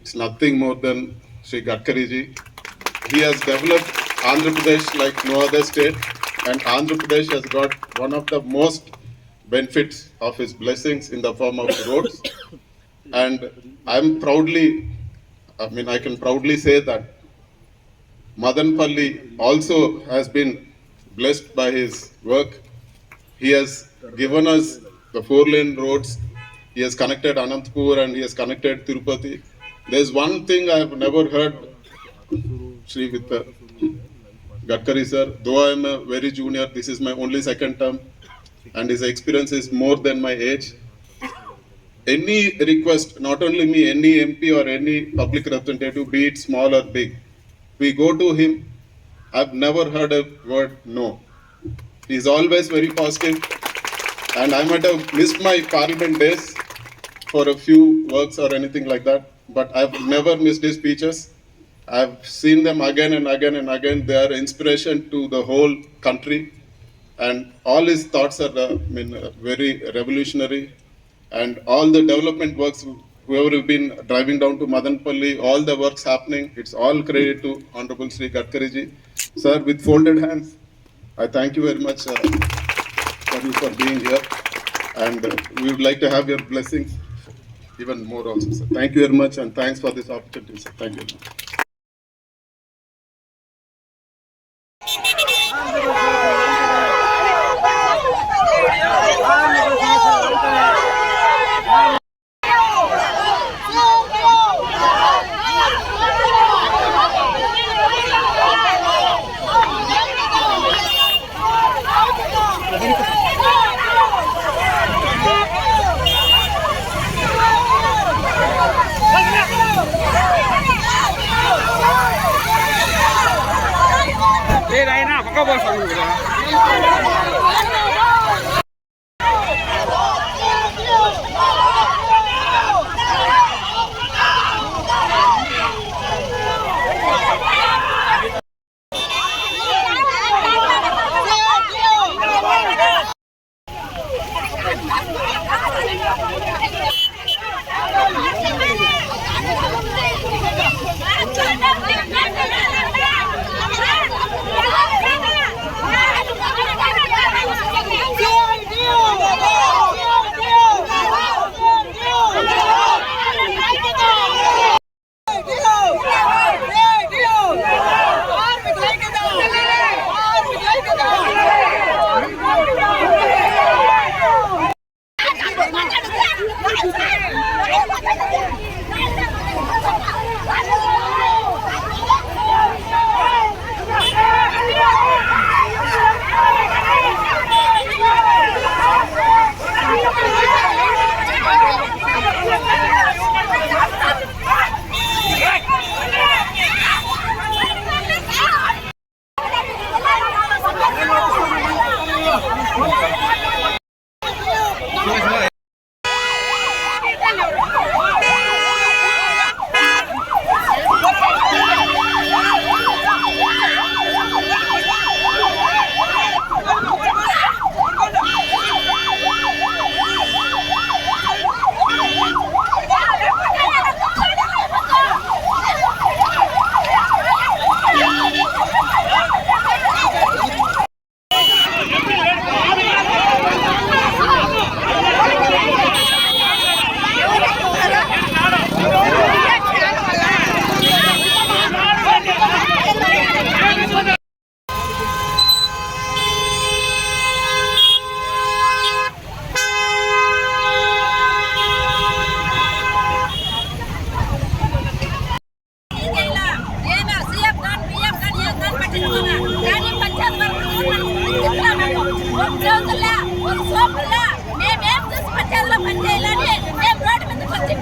it's nothing more than Sri Gadkari ji. He has developed Andhra Pradesh like no other state, and Andhra Pradesh has got one of the most benefits of his blessings in the form of roads. And I can proudly say that Madanpalli also has been blessed by his work. He has given us the 4-lane roads. He has connected Anantapur and he has connected Tirupati. There's one thing I have never heard Sri with Gadkari sir, though I am a very junior, this is my only second term, and his experience is more than my age. Any request, not only me, any MP or any public representative, be it small or big, we go to him. I've never heard a word no. He's always very positive, and I might have missed my parliament days for a few works or anything like that, but I've never missed his speeches. I've seen them again and again and again. They are inspiration to the whole country, and all his thoughts are very revolutionary. And all the development works, whoever have been driving down to Madanpalli, all the works happening, it's all credit to Honorable Sri Gadkari ji. Sir, with folded hands, I thank you very much for being here, and we would like to have your blessings even more also, sir. Thank you very much, and thanks for this opportunity, sir. Thank you. పని చేయాలంటే మేము road మీదకి వచ్చి